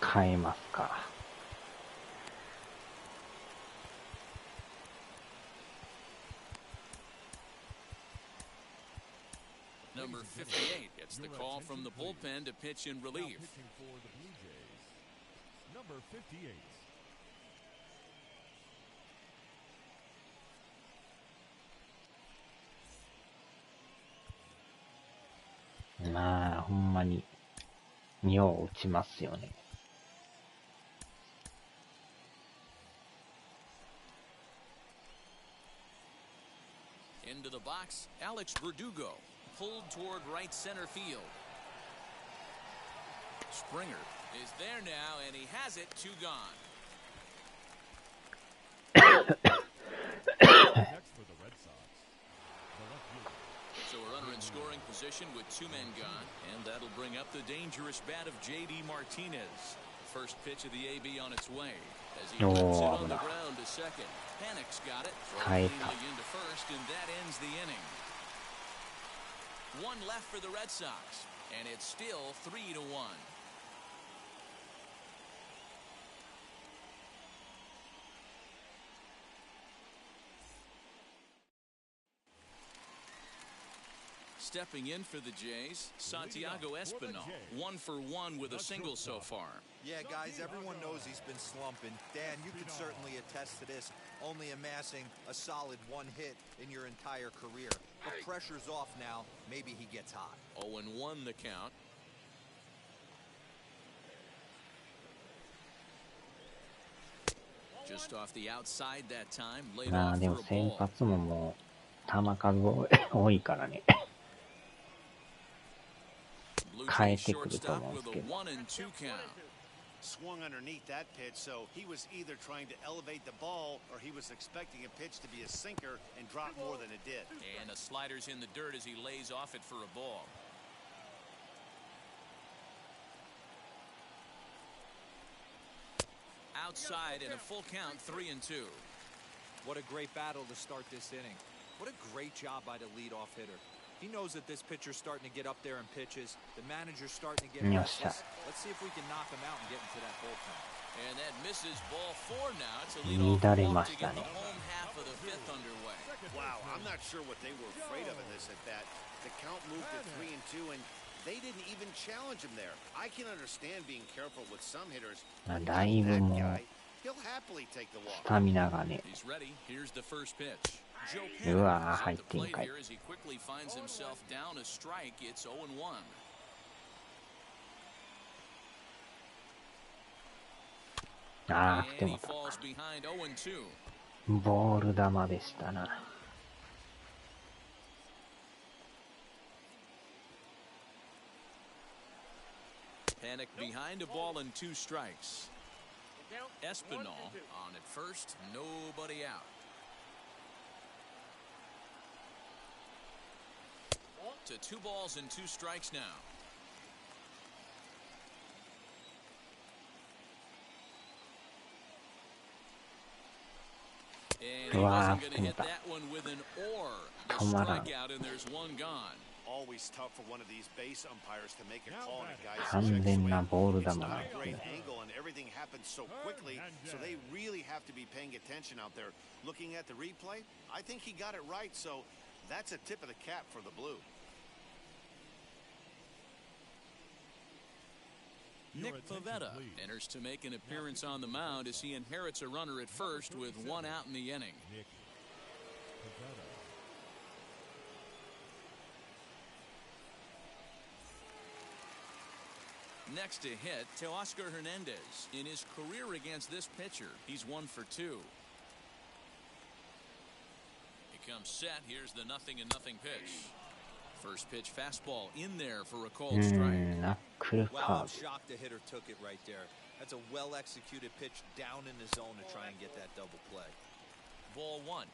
G: 変えますか。
A: Number 58 gets the call from the bullpen to pitch in
E: Now
A: relief.
E: pitching for the Blue Jays, number 58.
G: まあ、ほんまに、よう打ちますよね。
A: Into the box, Alex Verdugo pulled toward right center field. Springer is there now, and he has it, 2 gone.
E: Next for the Red Sox, the left fielder.
A: So a runner in scoring position with 2 men gone, and that'll bring up the dangerous bat of J.D. Martinez. First pitch of the AB on its way as he puts it on the ground to second. Panic's got it, throws cleanly into first, and that ends the inning. 1 left for the Red Sox, and it's still 3-1. Stepping in for the Jays, Santiago Espinal, 1 for 1 with a single so far.
B: Yeah, guys, everyone knows he's been slumping. Dan, you can certainly attest to this, only amassing a solid 1 hit in your entire career. But pressure's off now. Maybe he gets hot.
A: 0-1 the count. Just off the outside that time, laid off
G: で
A: for
G: も
A: a
G: 先
A: ball.
G: 発ももう球数多いからね。
A: Blue
G: 変え
A: Jays
G: てくると
A: shortstop
G: 思うんです
A: with
G: け
A: a
G: ど。
A: 1-2 count.
D: Swung underneath that pitch, so he was either trying to elevate the ball or he was expecting a pitch to be a sinker and drop more than it did.
A: And a slider's in the dirt as he lays off it for a ball. Outside in a full count, 3-2.
B: What a great battle to start this inning. What a great job by the leadoff hitter. He knows that this pitcher's starting to get up there in pitches. The manager's starting to get restless. Let's see if we can knock him out and get into that bullpen.
A: And that misses ball 4 now. It's a leadoff walk to get the home half of the 5th underway.
C: Wow, I'm not sure what they were afraid of in this at bat. The count moved to 3-2, and they didn't even challenge him there. I can understand being careful with some hitters.
G: だいぶもう
C: He'll happily take the walk.
G: スタミナがね。
A: He's ready. Here's the first pitch. Joe
G: う
A: Panic
G: わ
A: is
G: 入
A: at
G: っ
A: the
G: てん
A: plate
G: かい。
A: here as he quickly finds himself down a strike. It's 0-1.
G: ああ、来て
A: And
G: も
A: he falls behind 0-2.
G: ボール球でしたな。
A: Panic behind a ball and 2 strikes. Espinal on at first, nobody out. To 2 balls and 2 strikes now. And he wasn't going to hit that one with an or. The strikeout, and there's 1 gone.
D: Always tough for one of these base umpires to make a call on a guy's
G: 完全なボール球
D: It's
G: なん
D: not
G: で
D: a
G: す
D: great
G: ね。
D: angle, and everything happens so quickly, so they really have to be paying attention out there. Looking at the replay, I think he got it right, so that's a tip of the cap for the Blue.
A: Nick Pivetta enters to make an appearance on the mound as he inherits a runner at first with 1 out in the inning. Next to hit, Teoscar Hernandez. In his career against this pitcher, he's 1 for 2. He comes set. Here's the 0-0 pitch. First pitch fastball in there for a called strike.
G: ナックル
B: Wow,
G: カ
B: I'm
G: ー
B: shocked the hitter took it right there. That's a well-executed pitch down in the zone to try and get that double play.
A: Ball 1.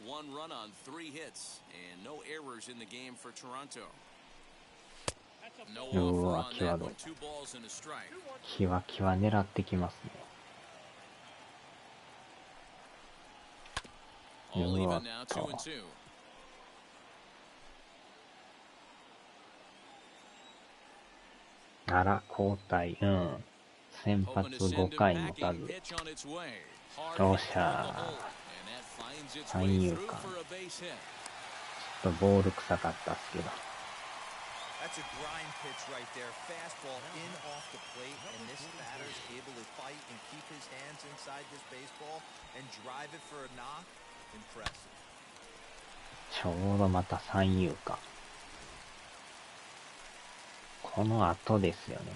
A: 1 run on 3 hits and no errors in the game for Toronto. No offer on that one. 2 balls and a strike.
G: キワキワ狙ってきますね。
A: All even now, 2-2.
G: あら、交代。うん。先発
A: Hoping to
G: 5
A: send him
G: 回持た
A: packing.
G: ず。
A: Pitch on its way. Hard
G: よっ
A: hit
G: し
A: down the
G: ゃ
A: hole.
G: ー。
A: And that finds its
G: 三
A: way
G: 遊
A: through
G: 間。
A: for a base hit.
G: ちょっとボール臭かったっすけど。
B: That's a grind pitch right there. Fastball in off the plate, and this batter's able to fight and keep his hands inside this baseball and drive it for a knock. Impressive.
G: ちょうどまた三遊間。この後ですよね。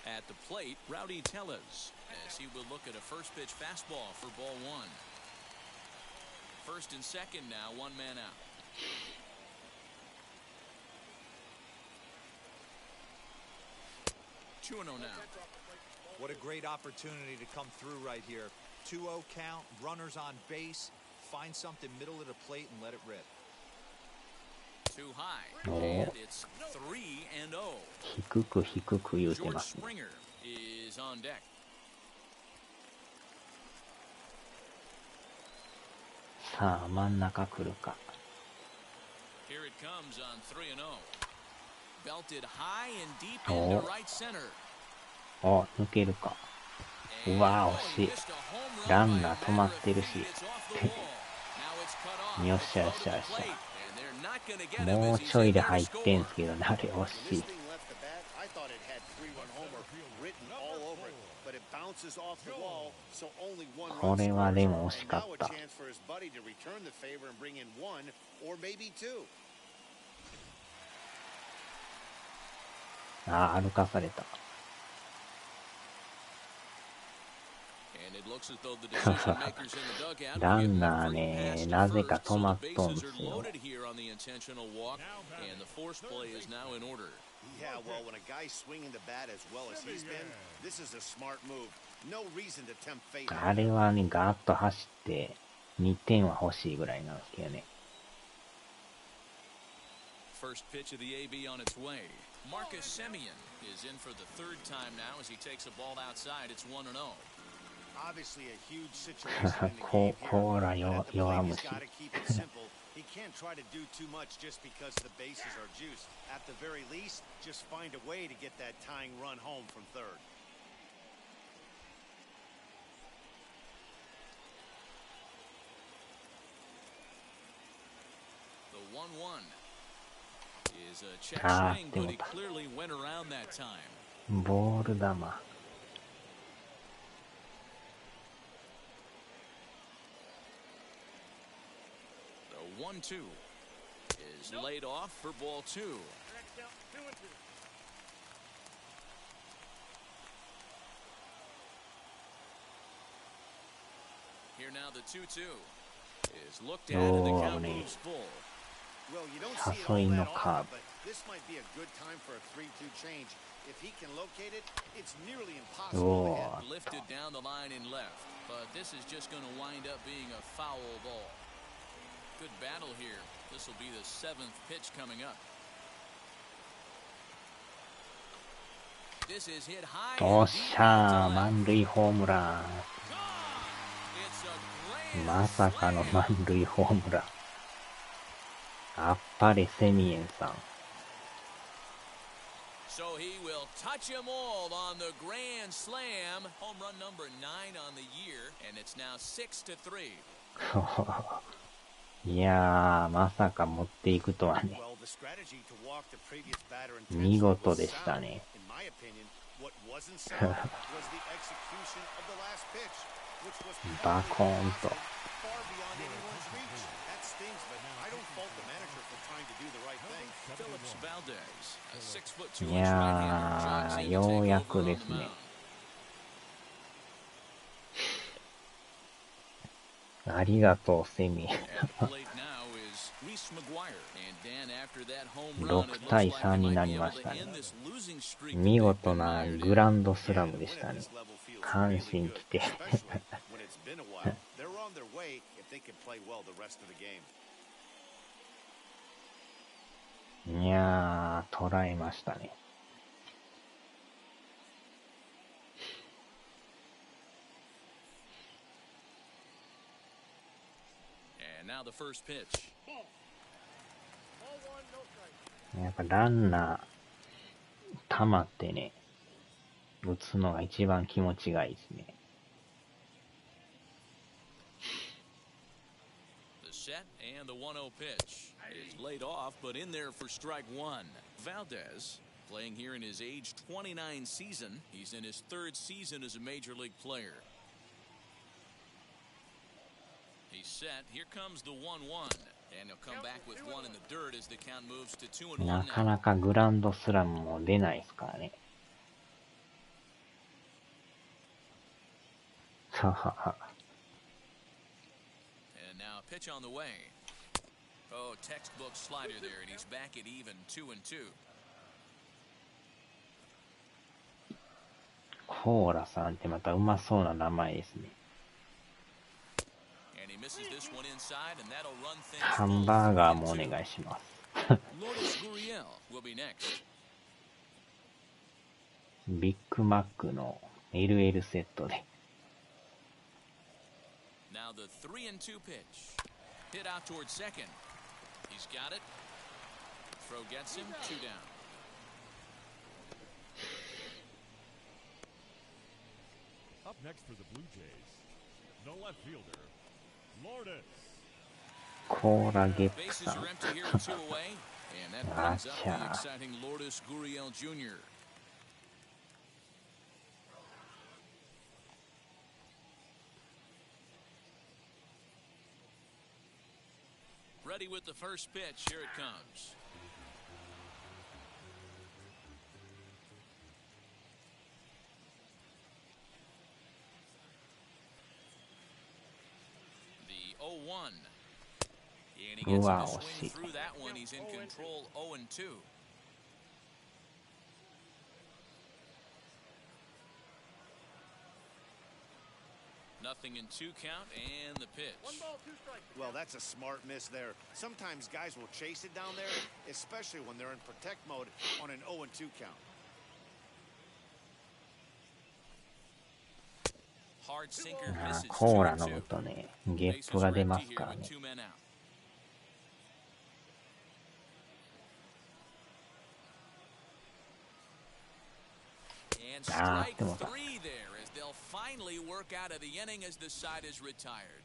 A: At the plate, Rowdy Tellez, as he will look at a first pitch fastball for ball 1. First and second now, 1 man out. Two and 0 now.
B: What a great opportunity to come through right here. 2-0 count, runners on base. Find something middle of the plate and let it rip.
A: Too high.
G: Oh.
A: And it's 3-0.
G: 低く低く言うて
A: George
G: ますね。
A: Springer is on deck.
G: さあ、真ん中来るか。
A: Here it comes on 3-0. Belted high and deep into right center.
G: お、抜けるか。うわ、惜しい。ランナー止まってるし。よっしゃよっしゃよっしゃ。
A: not going to get him
G: も
A: as
G: う
A: he's
G: ちょいで
A: in there
G: 入
A: to
G: ってん
A: score.
G: すけどね、あれ惜
C: When
G: し
C: this
G: い。
C: thing left the bat, I thought it had 3-run homer written all over it, but it bounces off the wall, so only one
G: こ
C: run
G: れは
C: scores.
G: でも惜し
C: And
G: か
C: now
G: っ
C: a
G: た。
C: chance for his buddy to return the favor and bring in one or maybe two.
G: ああ、歩かされた。
A: And it looks as though the decision makers in the dugout
G: ラ
A: will give
G: ン
A: him
G: ナ
A: a
G: ー
A: free
G: ね、
A: pass
G: な
A: to
G: ぜか
A: first.
G: 止
A: So
G: ま
A: the
G: っとん
A: bases
G: す
A: are
G: よ。
A: loaded here on the intentional walk, and the forced play is now in order.
C: Yeah, well, when a guy's swinging the bat as well as he's been, this is a smart move. No reason to tempt fate.
G: あれはね、ガーッと走って2点は欲しいぐらいなんですけどね。
A: First pitch of the AB on its way. Marcus Semien is in for the third time now as he takes a ball outside. It's 1-0.
C: Obviously a huge situation in the
G: こ
C: game
G: こら
C: here.
G: よ
C: But at the
G: 弱
C: plate,
G: 虫。
C: he's got to keep it simple. He can't try to do too much just because the bases are juiced. At the very least, just find a way to get that tying run home from third.
A: The 1-1 is a check
G: Ah,
A: swing, but he clearly went around that time.
G: ボール球。
A: The 1-2 is laid off for ball 2.
F: Next out, 2-2.
A: Here now the 2-2 is looked at and the count moves full.
C: Well, you don't see it all
G: 誘いの
C: that
G: カー
C: often,
G: ブ。
C: but this might be a good time for a 3-2 change. If he can locate it, it's nearly impossible to
G: お
C: hit.
G: ー
A: Lifted down the line and left, but this is just going to wind up being a foul ball. Good battle here. This will be the 7th pitch coming up. This is hit high
G: おっ
A: and
G: し
A: deep
G: ゃー、
A: out to left.
G: 満塁ホームラ
A: It's a
G: ン。
A: grand
G: まさかの
A: slam.
G: 満塁ホームラン。あっぱれセミエンさん。
A: So he will touch them all on the grand slam. Home run number 9 on the year, and it's now 6-3.
G: いやー、まさか持っていくとはね。
C: Well, the strategy to walk the previous batter
G: 見
C: intentionally
G: 事
C: was
G: でした
C: sound.
G: ね。
C: In my opinion, what wasn't sound was the execution of the last pitch, which was
G: バコーンと。
C: far beyond anyone's reach. That stings, but I don't fault the manager for trying to do the right thing.
A: Phillips Valdez, a 6'2"
G: いや
A: right-hander, jogs
G: ー、
A: in to
G: よう
A: take
G: や
A: over
G: く
A: on
G: で
A: the
G: すね。
A: mound.
G: ありがとう、セミ。
A: At the plate now is Reese McGuire, and Dan, after that home run,
G: 6
A: it looks
G: 対
A: like
G: 3
A: they
G: に
A: might
G: な
A: be
G: り
A: able
G: ま
A: to
G: したね。
A: end this losing streak that
G: 見
A: they've
G: 事
A: been
G: な
A: mired
G: グ
A: in.
G: ランドスラ
C: Yeah,
G: ムで
C: win
G: した
C: at
G: ね。
C: this level feels
G: 阪
C: really
G: 神
C: good,
G: 来て。
C: especially when it's been a while. They're on their way if they can play well the rest of the game.
G: いやー、捉えましたね。
A: And now the first pitch.
F: Ball. Ball 1, no strike.
G: やっぱランナー、球ってね、打つのが一番気持ちがいいですね。
A: The set and the 1-0 pitch is laid off, but in there for strike 1. Valdez, playing here in his age 29 season. He's in his 3rd season as a major league player. He's set. Here comes the 1-1. And he'll come back with one in the dirt as the count moves to 2-1
G: なか
A: now.
G: なかグランドスラムも出ないですからね。ははは。
A: And now a pitch on the way. Oh, textbook slider there, and he's back at even 2-2.
G: コーラさんってまたうまそうな名前ですね。
A: And he misses this one inside, and that'll run things
G: ハン
A: full
G: バーガーもお
A: 3-2.
G: 願いします。
A: Lourdes Gurriel will be next.
G: ビッグマックの LL セットで。
A: Now the 3-2 pitch. Hit out towards second. He's got it. Throw gets him, 2 down.
E: Up next for the Blue Jays, the left fielder, Lourdes
G: コーラゲップ
A: Bases
G: さん。
A: are empty here with two away, and that brings up the exciting Lourdes Gurriel Jr. Ready with the first pitch. Here it comes. The 0-1. And he gets him to swing through that one. He's in control 0-2. Nothing in 2 count and the pitch.
F: 1 ball, 2 strikes.
C: Well, that's a smart miss there. Sometimes guys will chase it down there, especially when they're in protect mode on an 0-2 count.
A: Hard sinker misses.
G: コーラ飲むとね、ゲップが出ますからね。あー、でもさ。
A: They'll finally work out of the inning as the side is retired.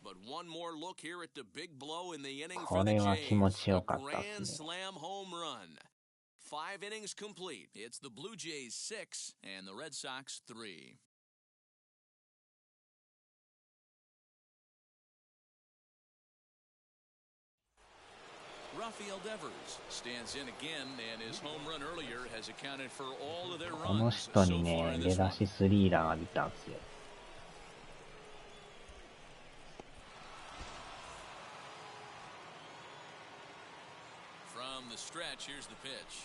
A: But one more look here at the big blow in the inning for the Jays. A grand slam home run. 5 innings complete. It's the Blue Jays 6 and the Red Sox 3. Rafael Devers stands in again, and his home run earlier has accounted for all of their
G: この
A: runs
G: 人
A: so
G: に
A: far
G: ね、
A: in
G: 出
A: this
G: だ
A: one.
G: しスリーラン浴びたんですよ。
A: From the stretch, here's the pitch.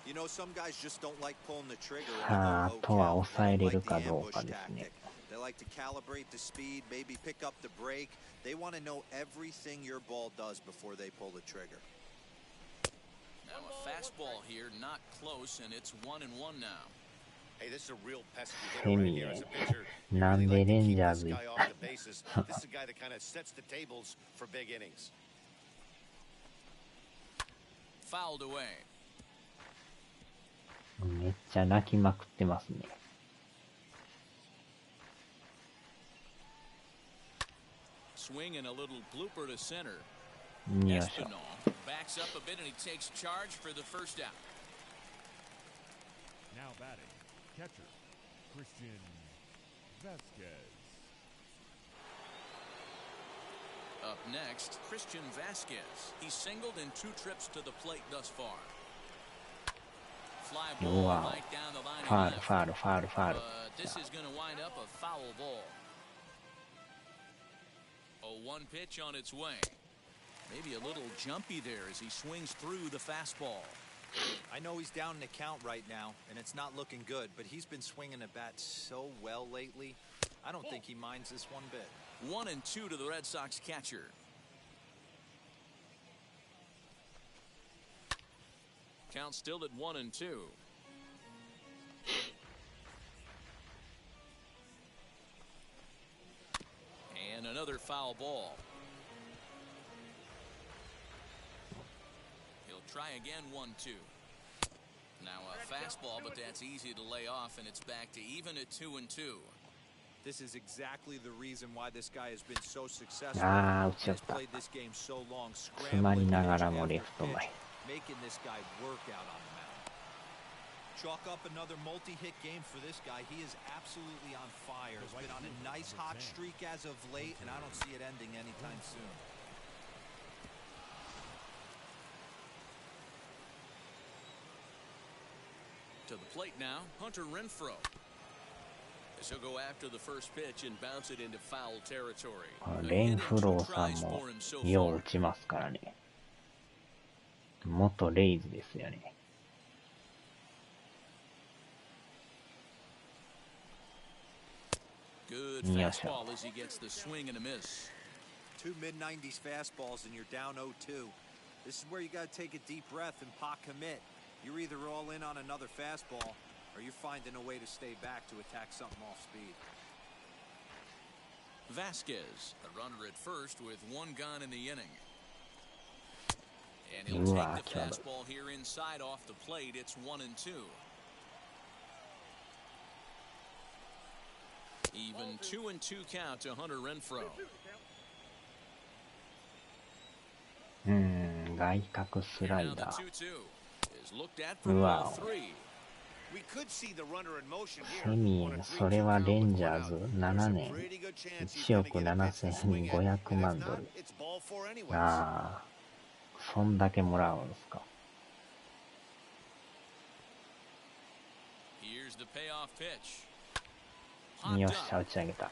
B: You know, some guys just don't like pulling the trigger.
G: さあ、あとは抑えれるかどうかですね。
B: They like to calibrate the speed, maybe pick up the break. They want to know everything your ball does before they pull the trigger.
A: Now a fastball here, not close, and it's 1-1 now.
C: Hey, this is a real pesky hitter right here as a pitcher.
G: なんでレンジャーズ
C: This guy off the bases. This is a guy that kind of sets the tables for big innings.
A: Fouled away.
G: めっちゃ泣きまくってますね。
A: Swing and a little blooper to center.
G: よいしょ。
A: Espinal backs up a bit and he takes charge for the first out.
E: Now batting, catcher, Christian Vasquez.
A: Up next, Christian Vasquez. He's singled in 2 trips to the plate thus far. Fly ball
G: Wow.
A: right down the line.
G: ファール、ファール、ファール、ファール。
A: But this is going to wind up a foul ball. A 1 pitch on its way. Maybe a little jumpy there as he swings through the fastball.
B: I know he's down in the count right now, and it's not looking good, but he's been swinging the bat so well lately. I don't think he minds this one bit.
A: 1-2 to the Red Sox catcher. Count still at 1-2. And another foul ball. He'll try again 1-2. Now a fastball, but that's easy to lay off, and it's back to even at 2-2.
B: This is exactly the reason why this guy has been so successful.
G: ああ、打っちゃ
B: He's
G: った。
B: played this game so long,
G: 詰まり
B: scrambling
G: なが
B: pitch
G: らも
B: after
G: レフト
B: pitch,
G: 前。
B: making this guy work out on the mound. Chalk up another multi-hit game for this guy. He is absolutely on fire. He's been on a nice hot streak as of late, and I don't see it ending anytime soon.
A: To the plate now, Hunter Renfroe. As he'll go after the first pitch and bounce it into foul territory.
G: レンフローさんもよう打ちますからね。元レイズですよね。
A: Good fastball as he gets the swing and a miss.
B: 2 mid-90s fastballs and you're down 0-2. This is where you got to take a deep breath and pot commit. You're either all in on another fastball or you're finding a way to stay back to attack something off speed.
A: Vasquez, a runner at first with 1 gone in the inning. And he'll take the fastball here inside off the plate. It's 1-2. Even 2-2 count to Hunter Renfroe.
G: 外角スライ
A: Now the
G: ダー。
A: 2-2 is looked at for
G: うわ
A: ball 3.
C: We could see the runner in motion
G: セ
C: here.
G: ミ
C: On a
G: ン、
C: 3-2
G: それは
C: count
G: レン
C: with
G: ジ
C: one
G: ャーズ
C: out.
G: 7
C: There's a
G: 年
C: pretty good chance he's
G: 1
C: gonna
G: 億
C: get a pitch to
G: 7000
C: swing
G: に
C: at.
G: 500
C: And if
G: 万ド
C: not,
G: ル。
C: it's ball 4 anyways.
G: ああ、そんだけもらうんすか。
A: Here's the payoff pitch.
G: よ
A: Popped
G: っしゃ、
A: up.
G: 打ち上げた。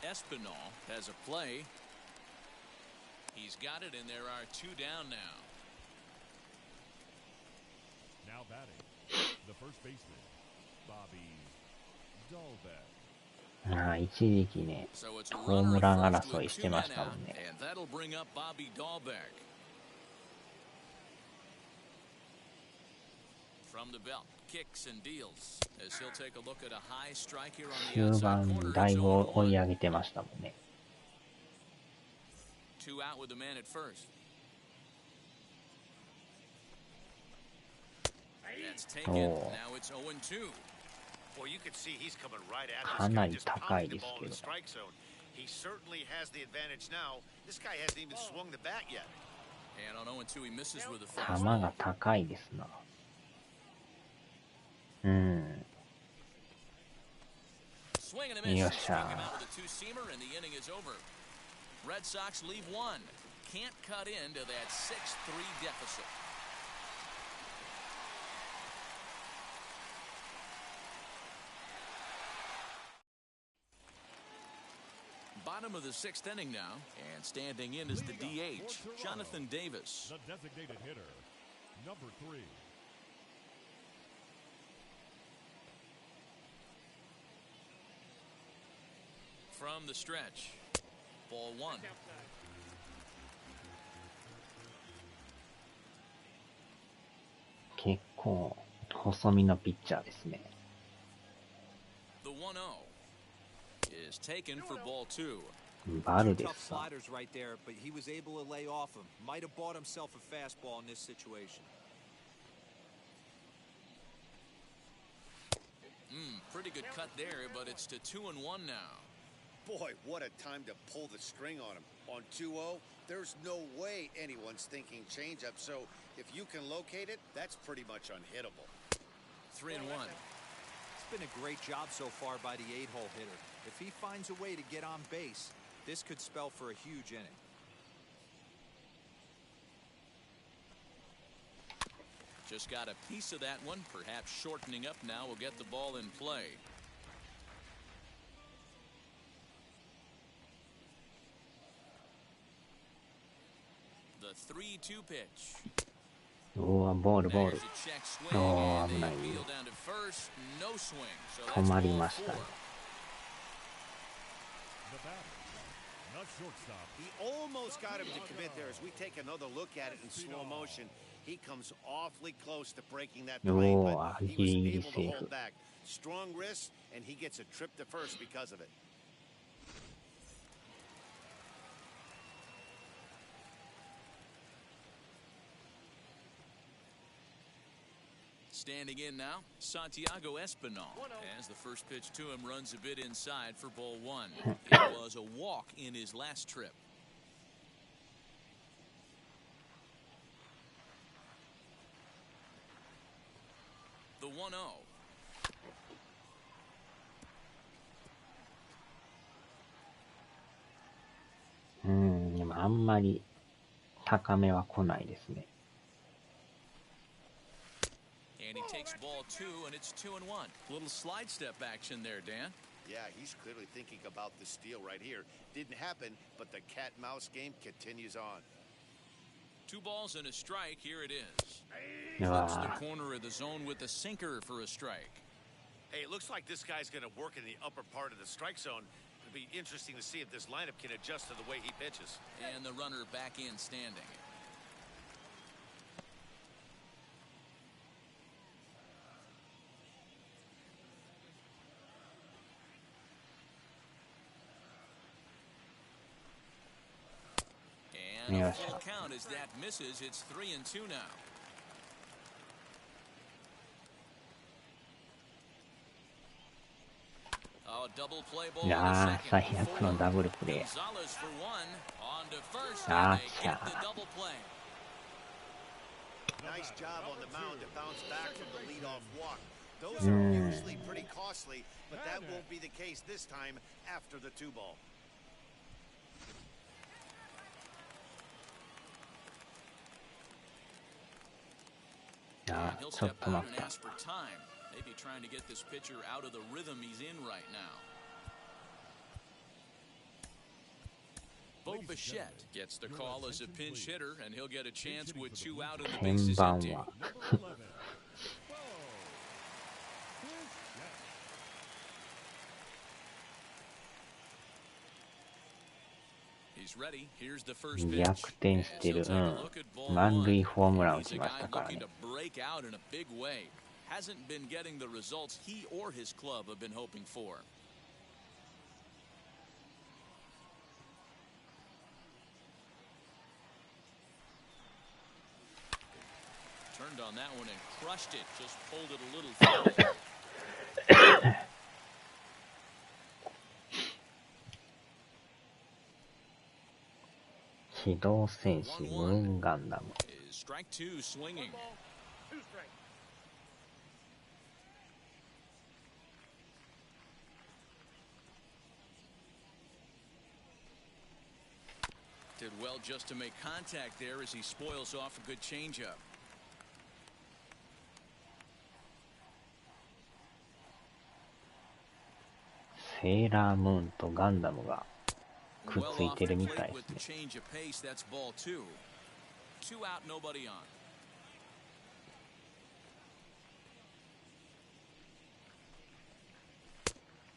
A: Espinal has a play. He's got it, and there are 2 down now.
E: Now batting, the first baseman, Bobby Dahlbeck.
G: ああ、一時期ね、
A: So it's a
G: ホー
A: runner
G: ム
A: at
G: ラン
A: first
G: 争
A: with
G: いし
A: 2
G: てま
A: men
G: したも
A: out,
G: んね。
A: and that'll bring up Bobby Dahlbeck. From the belt, kicks and deals as he'll take a look at a high strike here on the
G: 9
A: outside
G: 番
A: corner.
G: だ
A: It's
G: いぶ追い
A: 0-1.
G: 上げてましたもんね。
A: 2 out with the man at first. That's taken.
G: Oh.
A: Now it's 0-2.
C: Well, you can see he's coming right at this
G: かな
C: guy,
G: り
C: just
G: 高い
C: pounding the
G: です
C: ball
G: け
C: in
G: ど
C: the。strike zone. He certainly has the advantage now. This guy hasn't even swung the bat yet.
A: And on 0-2 he misses with a
G: 球
A: fastball.
G: が高いですな。
A: Swing and a miss.
G: よっ
A: He
G: し
A: struck
G: ゃ
A: him out with a 2-seamer, and the inning is over. Red Sox leave 1. Can't cut into that 6-3 deficit. Bottom of the 6th inning now, and standing in is the DH, Jonathan Davis.
E: The designated hitter, number 3.
A: From the stretch, ball 1.
G: 結構細身のピッチャーですね。
A: The 1-0 is taken for ball 2.
G: バル
B: Two
G: で
B: tough
G: すな。
B: sliders right there, but he was able to lay off him. Might have bought himself a fastball in this situation.
A: Pretty good cut there, but it's to 2-1 now.
C: Boy, what a time to pull the string on him. On 2-0, there's no way anyone's thinking changeup. So if you can locate it, that's pretty much unhittable.
A: 3-1.
B: It's been a great job so far by the 8-hole hitter. If he finds a way to get on base, this could spell for a huge inning.
A: Just got a piece of that one, perhaps shortening up now will get the ball in play. The 3-2 pitch.
G: うわ、ボール、ボール
A: There's。a check swing,
G: おー、
A: and
G: 危
A: they
G: ない。
A: appeal down to first, no swing. So
G: 止
A: that's
G: まり
A: ball
G: ましたね。
A: 4.
E: The batter, the shortstop,
C: He almost got him to commit there. As we take another look at it in slow motion, he comes awfully close to breaking that play,
G: Oh,
C: but he was
G: he
C: able to
G: safe.
C: hold back. Strong wrist, and he gets a trip to first because of it.
A: Standing in now, Santiago Espinal. As the first pitch to him runs a bit inside for ball 1. It was a walk in his last trip. The 1-0.
G: でもあんまり高めは来ないですね。
A: And he takes ball 2, and it's 2-1. Little slide step action there, Dan.
C: Yeah, he's clearly thinking about the steal right here. Didn't happen, but the cat-mouse game continues on.
A: 2 balls and a strike. Here it is.
G: う
A: Flips the
G: わ
A: corner of the zone with a sinker for a strike.
C: Hey, it looks like this guy's going to work in the upper part of the strike zone. It'll be interesting to see if this lineup can adjust to the way he pitches.
A: And the runner back in standing. And a
G: Yes.
A: full count as that misses. It's 3-2 now. Oh, Draw a double play ball
G: い
A: in
G: や
A: the
G: ー、
A: second.
G: 最悪のダブルプレー。
A: Gonzalez for one. On to first,
G: あ
A: and
G: ー
A: they
G: しゃ
A: get the
G: ー。
A: double play.
C: Nice job on the mound to bounce back from the leadoff walk. Those are usually pretty costly, but that won't be the case this time after the 2-ball.
G: あ
A: He'll
G: ー、ちょっ
A: step
G: と
A: out
G: 待っ
A: and
G: た。
A: ask for time. Maybe trying to get this pitcher out of the rhythm he's in right now. Bo Bichette gets the call as a pinch hitter, and he'll get a chance with 2 out and the
G: 鍵
A: bases
G: 盤
A: empty.
G: は。
A: He's ready. Here's the first
G: 逆
A: pitch.
G: 転してる。
A: As he'll take a look at ball
G: 満
A: one.
G: 塁ホームラン打
A: He's
G: ち
A: a
G: まし
A: guy
G: たから
A: looking
G: ね。
A: to break out in a big way. Hasn't been getting the results he or his club have been hoping for. Turned on that one and crushed it. Just pulled it a little foul.
G: 機動戦士ムーンガンダム。
A: Is strike 2 swinging.
F: 2 strikes.
A: Did well just to make contact there as he spoils off a good changeup.
G: セーラームーンとガンダムがくっ
A: Well
G: つい
A: off
G: て
A: the
G: るみ
A: plate
G: たい
A: with
G: で
A: the
G: すね。
A: change of pace. That's ball 2. 2 out, nobody on.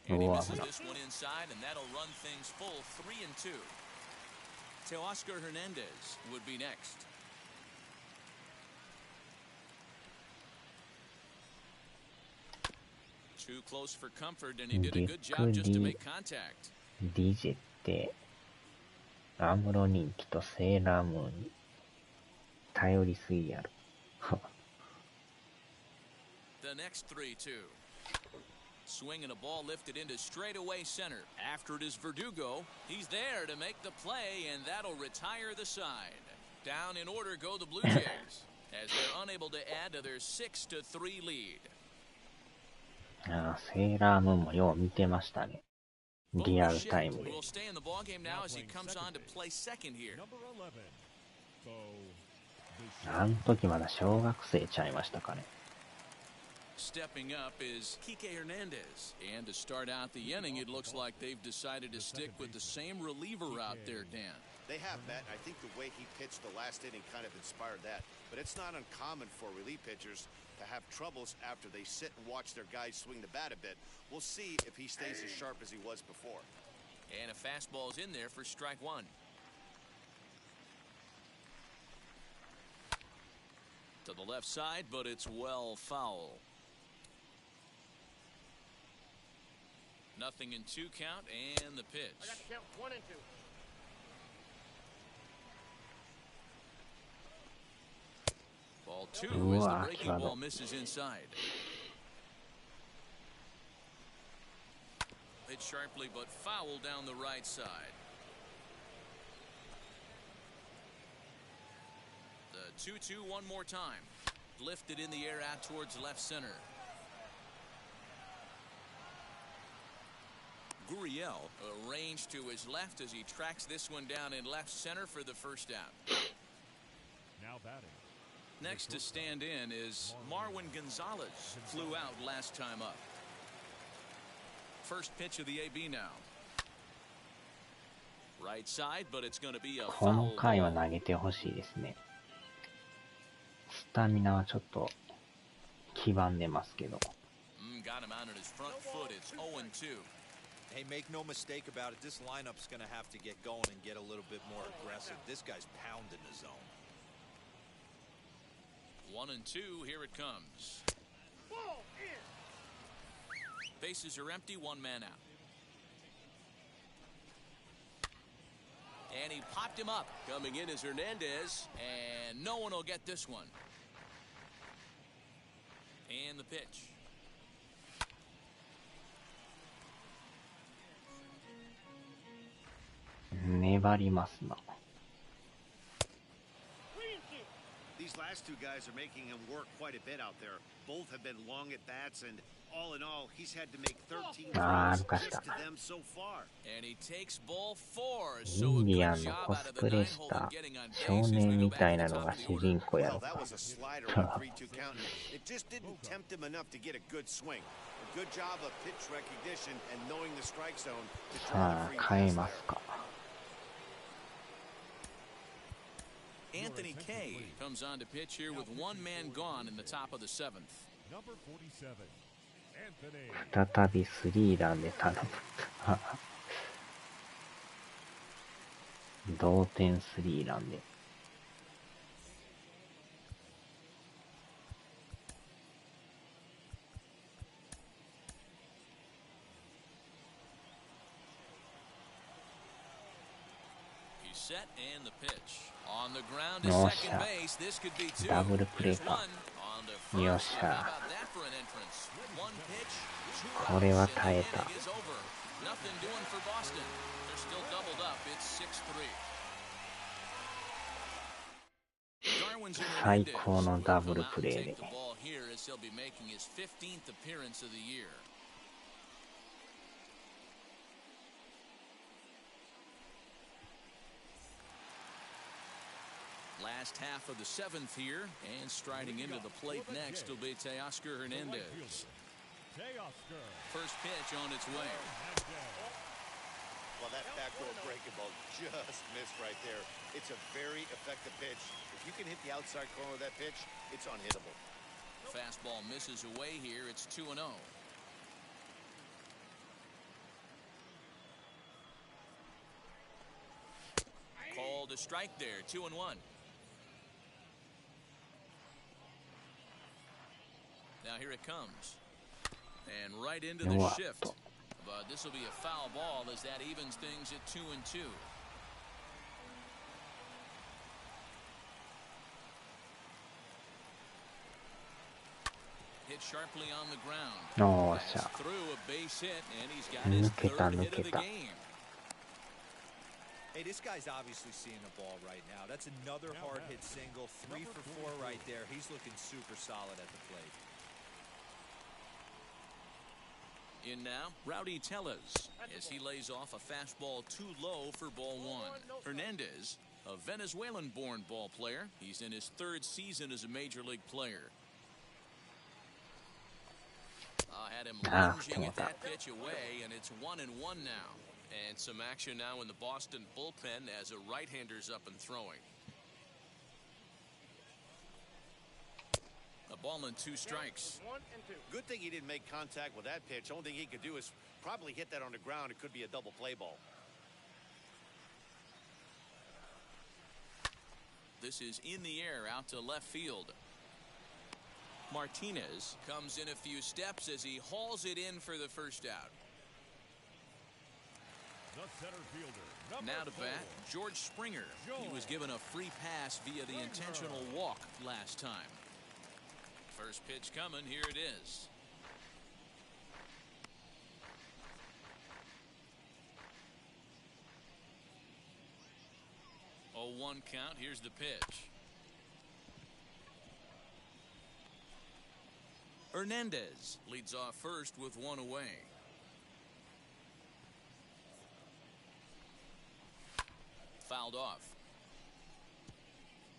A: And he misses this one inside, and that'll run things full 3 and 2. Teoscar Hernandez would be next. Too close for comfort, and he did a good job just to make contact.
G: DJ ってアムロ人気とセーラームーンに頼りすぎやろ。
A: The next 3-2. Swinging a ball lifted into straightaway center. After it is Verdugo. He's there to make the play, and that'll retire the side. Down in order go the Blue Jays as they're unable to add to their 6-3 lead.
G: あー、セーラームーンもよう見てましたね。リアルタイムで。
A: will stay in the ball game now as he comes on to play second here.
E: Number 11, Bo
G: あん時まだ小学生ちゃいましたかね。
A: Stepping up is Kike Hernandez. And to start out the inning, it looks like they've decided to stick with the same reliever out there, Dan.
C: They have, Matt. I think the way he pitched the last inning kind of inspired that. But it's not uncommon for relief pitchers to have troubles after they sit and watch their guys swing the bat a bit. We'll see if he stays as sharp as he was before.
A: And a fastball's in there for strike 1. To the left side, but it's well foul. Nothing in 2 count, and the pitch.
F: I got to count 1 and 2.
A: Ball 2 as the breaking ball misses inside. Hit sharply, but foul down the right side. The 2-2 one more time. Lifted in the air out towards left center. Gurriel arranged to his left as he tracks this one down in left center for the first out.
E: now batting.
A: Next to stand in is Marwin Gonzalez. Flew out last time up. First pitch of the AB now. Right side, but it's going to be a
G: この
A: foul
G: 回は
A: ball.
G: 投げてほしいですね。スタミナはちょっと黄ばんでますけど。
A: Got him out on his front foot. It's 0-2.
B: Hey, make no mistake about it. This lineup's going to have to get going and get a little bit more aggressive. This guy's pounding the zone.
A: 1-2. Here it comes.
F: Ball in.
A: Bases are empty. 1 man out. And he popped him up. Coming in is Hernandez, and no one will get this one. And the pitch.
G: 粘りますな。
C: These last two guys are making him work quite a bit out there. Both have been long at bats, and all in all, he's had to make 13 throws just to them so far.
A: And he takes ball 4.
G: インディアンのコスプレした少年みたいなのが主人公やろか。
C: That was a slider on 3-2 count. It just didn't tempt him enough to get a good swing. A good job of pitch recognition and knowing the strike zone to draw the free pass.
G: 変えますか。
A: Anthony Kay comes on to pitch here with one man gone in the top of the 7th.
E: Number 47, Anthony.
G: 再びスリーランで頼む。同点スリーランで。
A: Set and the pitch on the ground to second base. This could be 2.
G: ダブルプレーか。よっしゃ。これは耐えた。最高のダブルプレーで。
A: Last half of the 7th here, and striding into the plate next will be Teoscar Hernandez. First pitch on its way.
C: Well, that backdoor breaking ball just missed right there. It's a very effective pitch. If you can hit the outside corner of that pitch, it's unhittable.
A: Fastball misses away here. It's 2-0. Called a strike there, 2-1. Now here it comes. And right into the shift. But this will be a foul ball as that evens things at 2-2. Hit sharply on the ground. Through a base hit, and he's got his third hit of the game.
B: Hey, this guy's obviously seeing the ball right now. That's another hard hit single. 3 for 4 right there. He's looking super solid at the plate.
A: In now, Rowdy Tellez, as he lays off a fastball too low for ball 1. Hernandez, a Venezuelan-born ball player. He's in his 3rd season as a major league player. Had him lunging at that pitch away, and it's 1-1 now. And some action now in the Boston bullpen as a right-hander's up and throwing. A ball and 2 strikes.
F: 1 and 2.
C: Good thing he didn't make contact with that pitch. Only thing he could do is probably hit that on the ground. It could be a double play ball.
A: This is in the air out to left field. Martinez comes in a few steps as he hauls it in for the first out.
E: The center fielder,
A: now to bat, George Springer. He was given a free pass via the intentional walk last time. First pitch coming, here it is. Oh, 1 count, here's the pitch. Hernandez leads off first with 1 away. Fouled off.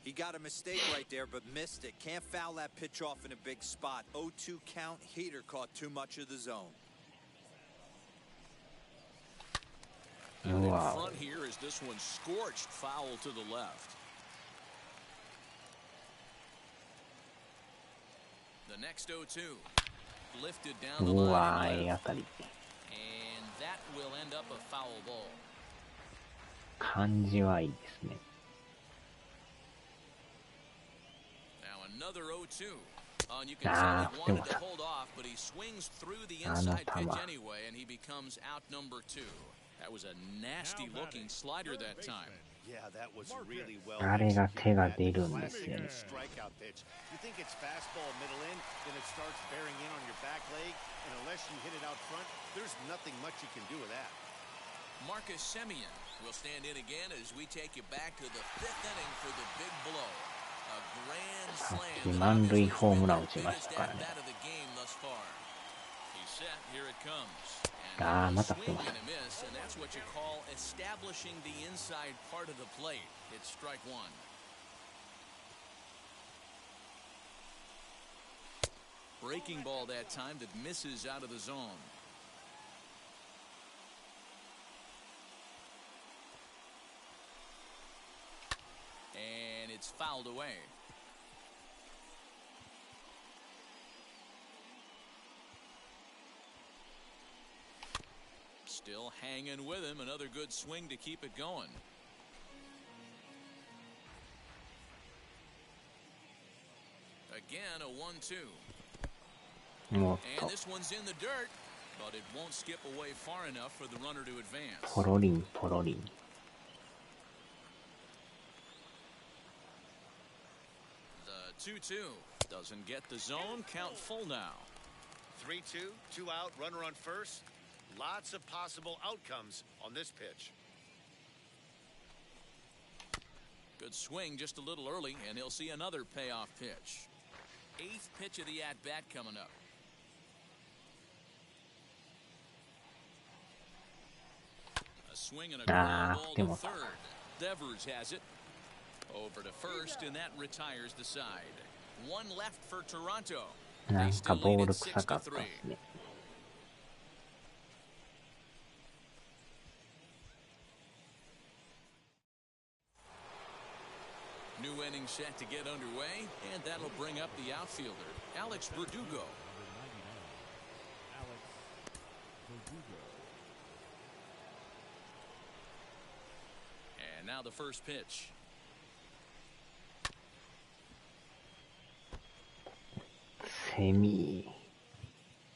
B: He got a mistake right there, but missed it. Can't foul that pitch off in a big spot. 0-2 count. Heater caught too much of the zone.
A: Wow. In front here is this one scorched foul to the left. The next 0-2 lifted down the line left, and that will end up a foul ball.
G: 感じはいいですね。
A: Now another 0-2. You can tell he wanted to hold off, but he swings through the inside pitch anyway, and he becomes out number 2. That was a nasty-looking slider that time.
C: Yeah, that was really well.
G: あれが手が出るんですよね。
C: Strikeout pitch. You think it's fastball middle in, then it starts bearing in on your back leg, and unless you hit it out front, there's nothing much you can do with that.
A: Marcus Semien will stand in again as we take you back to the 5th inning for the big blow. A grand slam.
G: 満塁ホームラン打ちましたからね。
A: He's set. Here it comes.
G: ああ、また来ました。
A: And that's what you call establishing the inside part of the plate. It's strike one. Breaking ball that time that misses out of the zone. And it's fouled away. Still hanging with him. Another good swing to keep it going. Again, a 1-2. And this one's in the dirt, but it won't skip away far enough for the runner to advance.
G: ポロリンポロリン。
A: The 2-2 doesn't get the zone. Count full now.
C: 3-2, 2 out, runner on first. Lots of possible outcomes on this pitch.
A: Good swing just a little early, and he'll see another payoff pitch. 8th pitch of the at-bat coming up. A swing and a ground ball to third. Devers has it. Over to first, and that retires the side. One left for Toronto.
G: なんかボール臭かったですね。
A: New inning set to get underway, and that'll bring up the outfielder, Alex Verdugo. And now the first pitch.
G: セミ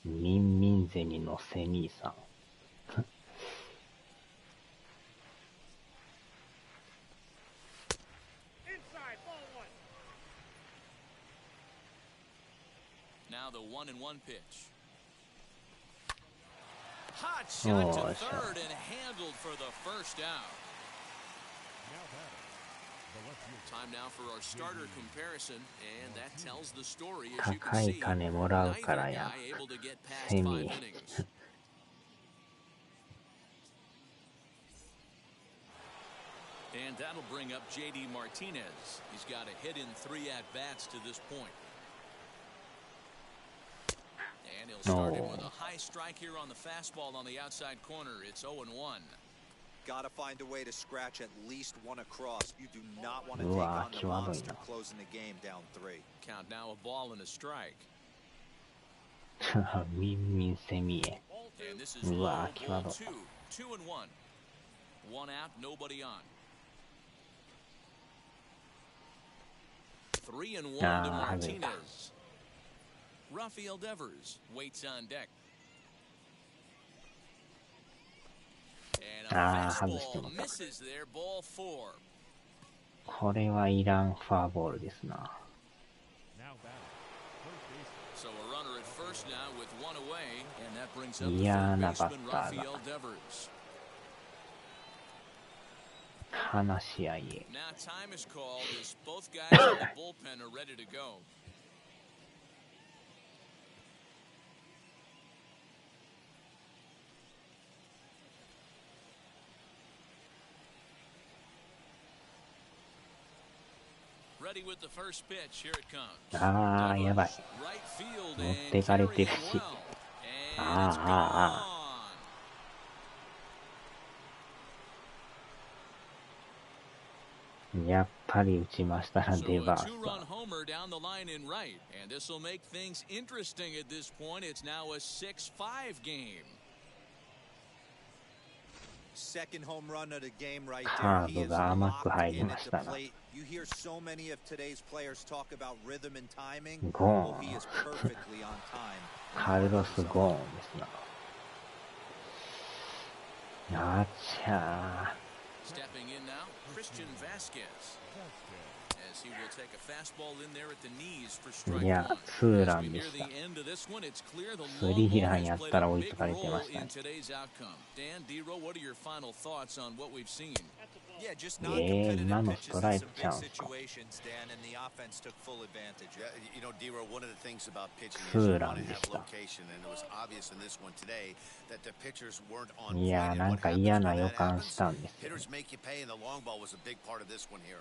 G: ミンミンゼミのセミさん。
A: Now the 1-1 pitch. Hot shot to third and handled for the first out. Time now for our starter comparison, and that tells the story as you can see.
G: 高い金もらうからや。セミ。
A: And that'll bring up J.D. Martinez. He's got a hit in 3 at-bats to this point. And he'll start him with a high strike here on the fastball on the outside corner. It's 0-1.
B: Got to find a way to scratch at least one across. You do not want to take on the monster closing the game down 3.
A: Count now a ball and a strike.
G: ミンミンセミへ。うわ、際どい。
A: 2-1. 1 out, nobody on. 3-1 to Martinez. Rafael Devers waits on deck. And a fastball misses there, ball 4.
G: これはいらんフォアボールですな。
A: So a runner at first now with 1 away, and that brings up the third baseman Rafael Devers.
G: 話し合いへ。
A: Now time is called as both guys in the bullpen are ready to go. Ready with the first pitch. Here it comes.
G: ああ、やばい。持ってかれてるし。やっぱり打ちましたな、デバース。
A: 2-run homer down the line in right, and this will make things interesting at this point. It's now a 6-5 game.
B: Second home run of the game right
G: there.
B: He is locked in at the plate. You hear so many of today's players talk about rhythm and timing. Well, he is perfectly on time.
G: カルロス・ゴーンですな。あちゃー。
A: Stepping in now, Christian Vasquez. As as he will take a fastball in there at the knees for strike
G: いや、
A: one.
G: ツーラ
A: As
G: ン
A: we
G: で
A: near
G: し
A: the
G: た。
A: end of this one, it's clear the
G: スリ
A: long
G: ーラ
A: ball
G: ンや
A: has
G: っ
A: played
G: たら
A: a
G: 追いつ
A: big
G: かれてま
A: role
G: した
A: in
G: ね。
A: today's outcome. Dan, D-Row, what are your final thoughts on what we've seen?
B: Yeah, just
G: 今
B: non-competitive
G: の
B: pitches
G: スト
B: in
G: ライ
B: some
G: クちゃ
B: big
G: うんすか。
B: situations, Dan, and the offense took full advantage.
D: Yeah, you know, D-Row, one of the things about pitching is
G: ツ
D: you
G: ーラ
D: want
G: ン
D: to
G: で
D: have
G: した。
D: location, and it was obvious in this one today that the pitchers weren't on
G: い
D: point.
G: や、
D: And
G: なん
D: what
G: か
D: happens
G: 嫌
D: when
G: な予
D: that
G: 感し
D: happens?
G: たんですよ。
D: Hitters make you pay, and the long ball was a big part of this one here.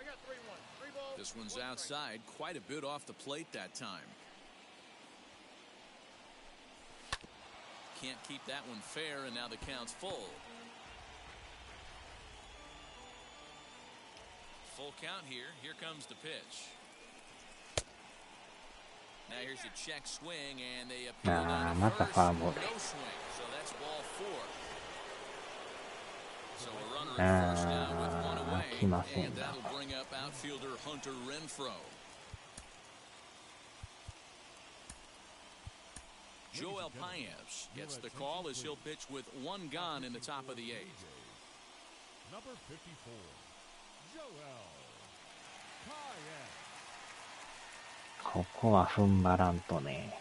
F: I got 3-1. 3 balls.
A: This one's
F: 1 strike.
A: outside, quite a bit off the plate that time. Can't keep that one fair, and now the count's full. Full count here. Here comes the pitch. Now here's a check swing, and they appeal down to
G: また
A: first.
G: フォアボー
A: No
G: ル。
A: swing, so that's ball 4. So a runner at first now with one away,
G: 来ませ
A: and
G: んな。
A: that'll bring up outfielder Hunter Renfroe. Joel Paez gets the call as he'll pitch with one gone in the top of the 8th.
E: Number 54, Joel Paez.
G: ここは踏ん張らんとね。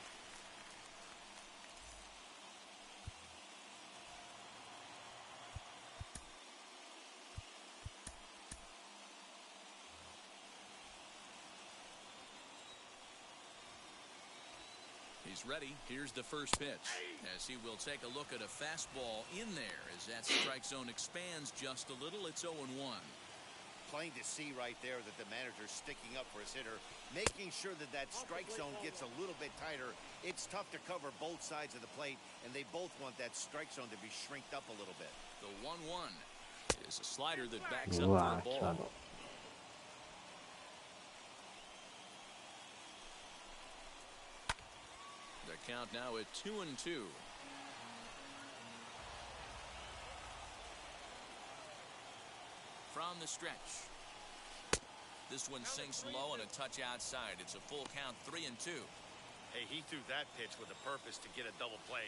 A: He's ready. Here's the first pitch. As he will take a look at a fastball in there as that strike zone expands just a little. It's 0-1.
C: Plain to see right there that the manager's sticking up for his hitter, making sure that that strike zone gets a little bit tighter. It's tough to cover both sides of the plate, and they both want that strike zone to be shrinked up a little bit.
A: The 1-1 is a slider that backs
G: う
A: up
G: わ
A: for
G: ー、
A: a
G: 際
A: ball.
G: ど。
A: The count now at 2-2. From the stretch. This one sinks low and a touch outside. It's a full count, 3-2.
C: Hey, he threw that pitch with a purpose to get a double play.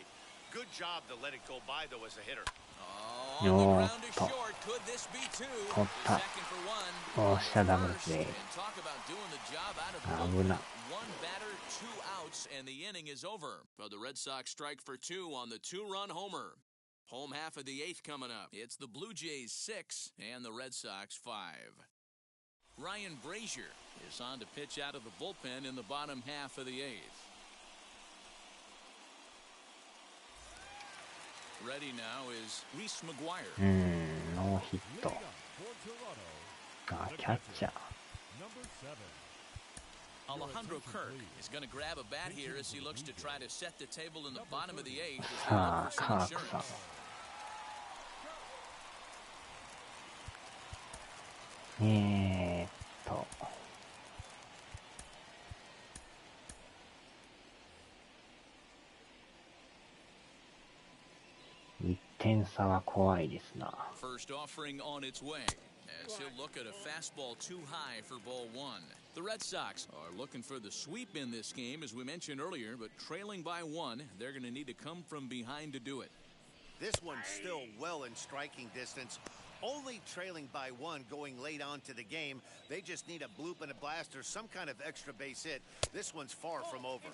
C: Good job to let it go by, though, as a hitter.
A: Oh, on the ground is short. Could this be two? The second for one.
G: おっしゃダメですね。
A: And talk about doing the job out of the
G: 危な。
A: one batter, 2 outs, and the inning is over. But the Red Sox strike for 2 on the 2-run homer. Home half of the 8th coming up. It's the Blue Jays 6 and the Red Sox 5. Ryan Brazier is on to pitch out of the bullpen in the bottom half of the 8th. Ready now is Reese McGuire.
G: ノーヒット。
E: For Toronto,
G: あ、キャッチャー。
E: number 7.
A: Alejandro Kirk is going to grab a bat here as he looks to try to set the table in the bottom of the 8th as we look for some
G: カークさん。
A: insurance.
G: 1点差は怖いですな。
A: First offering on its way as he'll look at a fastball too high for ball 1. The Red Sox are looking for the sweep in this game, as we mentioned earlier, but trailing by 1, they're going to need to come from behind to do it.
C: This one's still well in striking distance. Only trailing by 1 going late on to the game. They just need a bloop and a blast or some kind of extra base hit. This one's far from over.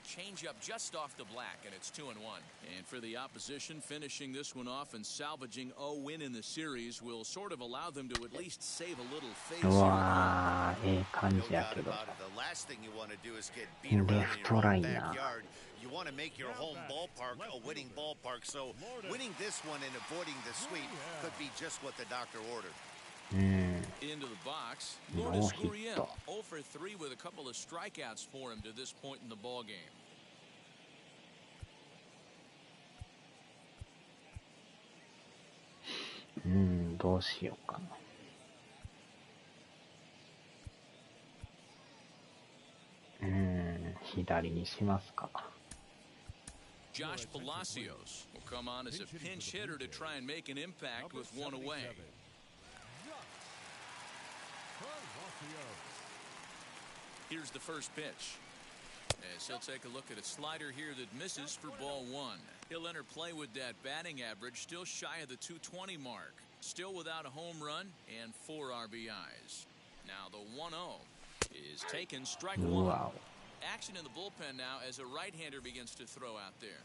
A: Change up just off the black, and it's 2-1. And for the opposition, finishing this one off and salvaging a win in the series will sort of allow them to at least save a little face.
G: うわー、感
C: No
G: じや
C: doubt
G: けど。
C: about it. The last thing you want to do is get beat around in your own backyard. You want to make your home ballpark a winning ballpark. So winning this one and avoiding the sweep could be just what the doctor ordered.
A: Into the box,
G: No
A: Lourdes
G: hit.
A: Gurriel, 0 for 3 with a couple of strikeouts for him to this point in the ball game.
G: どうしようかな。左にしますか。
A: Josh Palacios will come on as a pinch hitter to try and make an impact with one away. Here's the first pitch. As he'll take a look at a slider here that misses for ball 1. He'll enter play with that batting average still shy of the 220 mark. Still without a home run and 4 RBIs. Now the 1-0 is taken, strike
G: う
A: one.
G: わ
A: Action in the bullpen now as a right-hander begins to throw out there.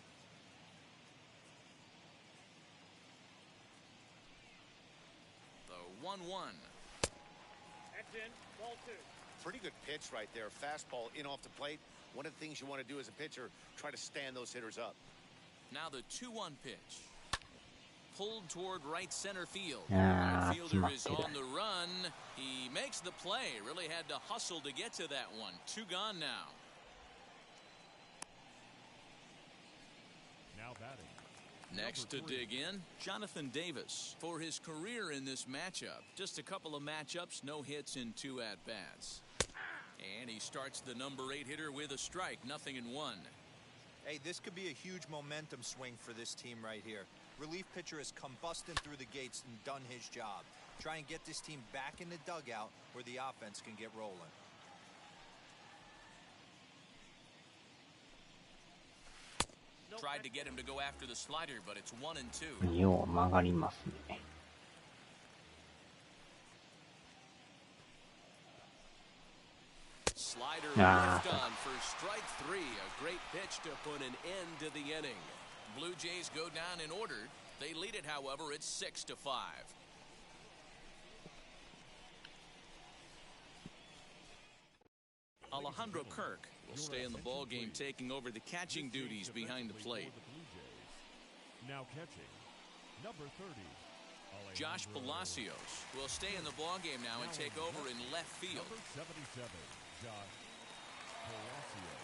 A: The 1-1.
F: That's in. Ball two.
C: Pretty good pitch right there. Fastball in off the plate. One of the things you want to do as a pitcher, try to stand those hitters up.
A: Now the 2-1 pitch. Pulled toward right center field.
G: Ah,
A: Right fielder is
G: 決まってる。
A: on the run. He makes the play. Really had to hustle to get to that one. 2 gone now.
E: Now batting.
A: Next to dig in, Jonathan Davis. For his career in this matchup, just a couple of matchups, no hits in 2 at-bats. And he starts the number 8 hitter with a strike, 0-1.
B: Hey, this could be a huge momentum swing for this team right here. Relief pitcher has come busting through the gates and done his job. Try and get this team back in the dugout where the offense can get rolling.
A: Tried to get him to go after the slider, but it's 1-2.
G: よう曲がりますね。
A: Slider
G: Ah.
A: whiffed on for strike 3. A great pitch to put an end to the inning. Blue Jays go down in order. They lead it, however, it's 6-5. Alejandro Kirk will stay in the ball game, taking over the catching duties behind the plate.
E: Now catching, number 30.
A: Josh Palacios will stay in the ball game now and take over in left field.
E: Number 77, Josh Palacios.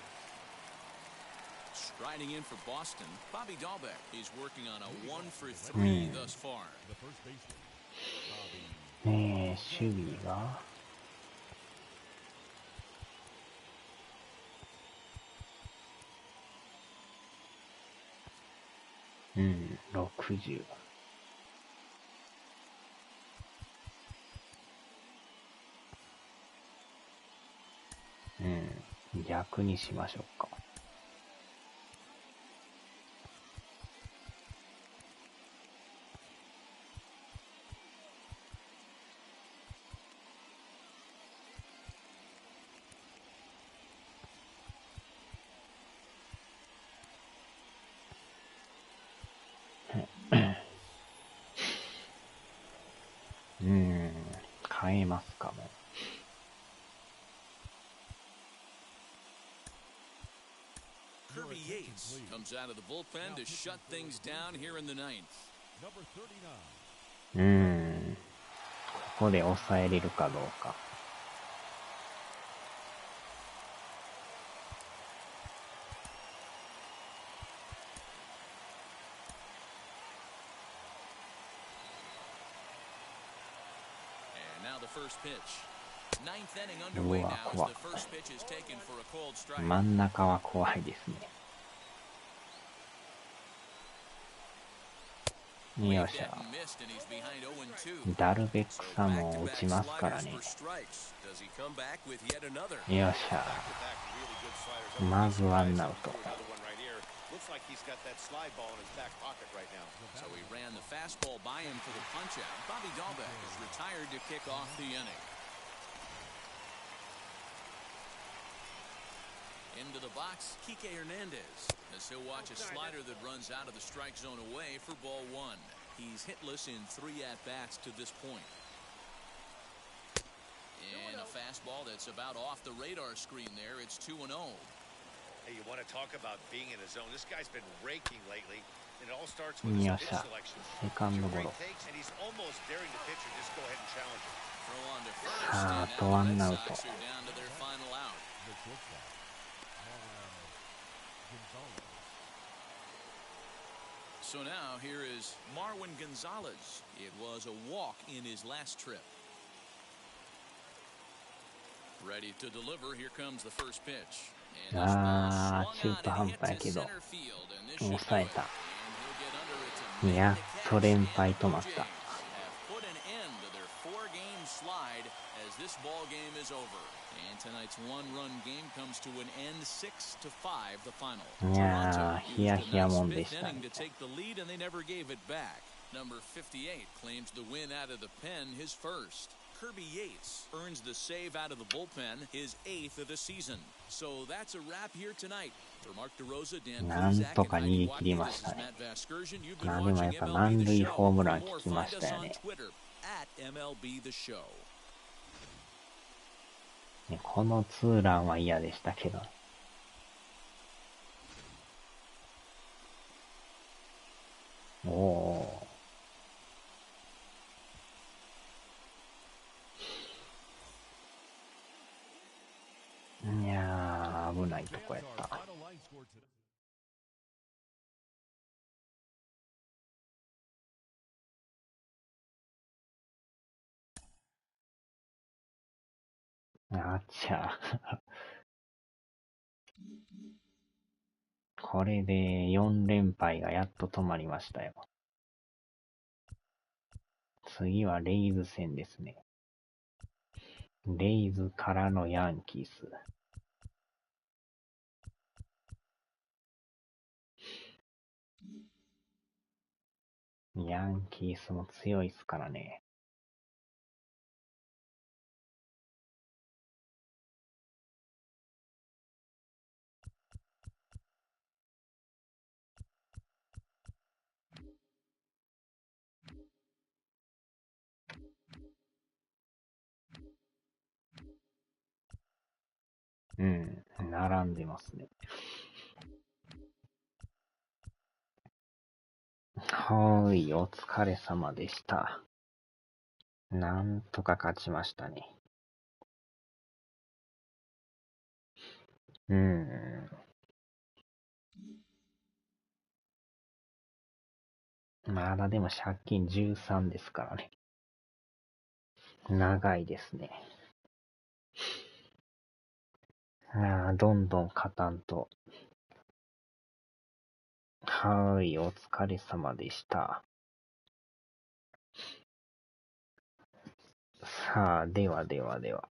A: Striding in for Boston, Bobby Dahlbeck. He's working on a 1-for-3 thus far.
E: The first baseman, Bobby.
G: 守備が60。逆にしましょうか。変えますかも。
A: Kirby Yates comes out of the bullpen to shut things down here in the ninth.
E: Number 39.
G: ここで抑えれるかどうか。
A: Now the first pitch. Ninth inning underway now as the first pitch is taken for a cold strike.
G: 真ん中は怖いですね。よっしゃ。ダルベックさんも打ちますからね。よっしゃ。まずワンアウト。
C: Looks like he's got that slide ball in his back pocket right now.
A: So he ran the fastball by him for the punch-out. Bobby Dahlbeck is retired to kick off the inning. Into the box, Kike Hernandez, as he'll watch a slider that runs out of the strike zone away for ball 1. He's hitless in 3 at-bats to this point. And a fastball that's about off the radar screen there. It's 2-0.
C: Hey, you want to talk about being in a zone? This guy's been raking lately, and it all starts with his pitch selection.
G: セカンドゴロ。
C: And he's almost daring the pitcher just go ahead and challenge him.
A: Throw on to first,
G: あ
A: and
G: と
A: now
G: ワ
A: the
G: ン
A: Red
G: アウト。
A: Sox are down to their final out.
E: The shortstop, Gonzalez.
A: So now here is Marwin Gonzalez. It was a walk in his last trip. Ready to deliver. Here comes the first pitch.
G: あー、中途半端やけど、抑えた。いや、そ連敗止まった。いやー、ヒヤヒヤもんでしたね。
A: Number 58 claims the win out of the pen, his first. Kirby Yates earns the save out of the bullpen, his 8th of the season. So that's a wrap here tonight. For Mark DeRosa, Dan
G: なんとか逃げ切りましたね。まあでもやっぱ満塁ホームラン効きましたよね。このツーランは嫌でしたけど。おお。いやー、危ないとこやった。あっちゃ。これで4連敗がやっと止まりましたよ。次はレイズ戦ですね。レイズからのヤンキース。ヤンキースも強いっすからね。うん、並んでますね。はーい、お疲れ様でした。なんとか勝ちましたね。まだでも借金13ですからね。長いですね。どんどん勝たんと。はーい、お疲れ様でした。さあ、ではではでは。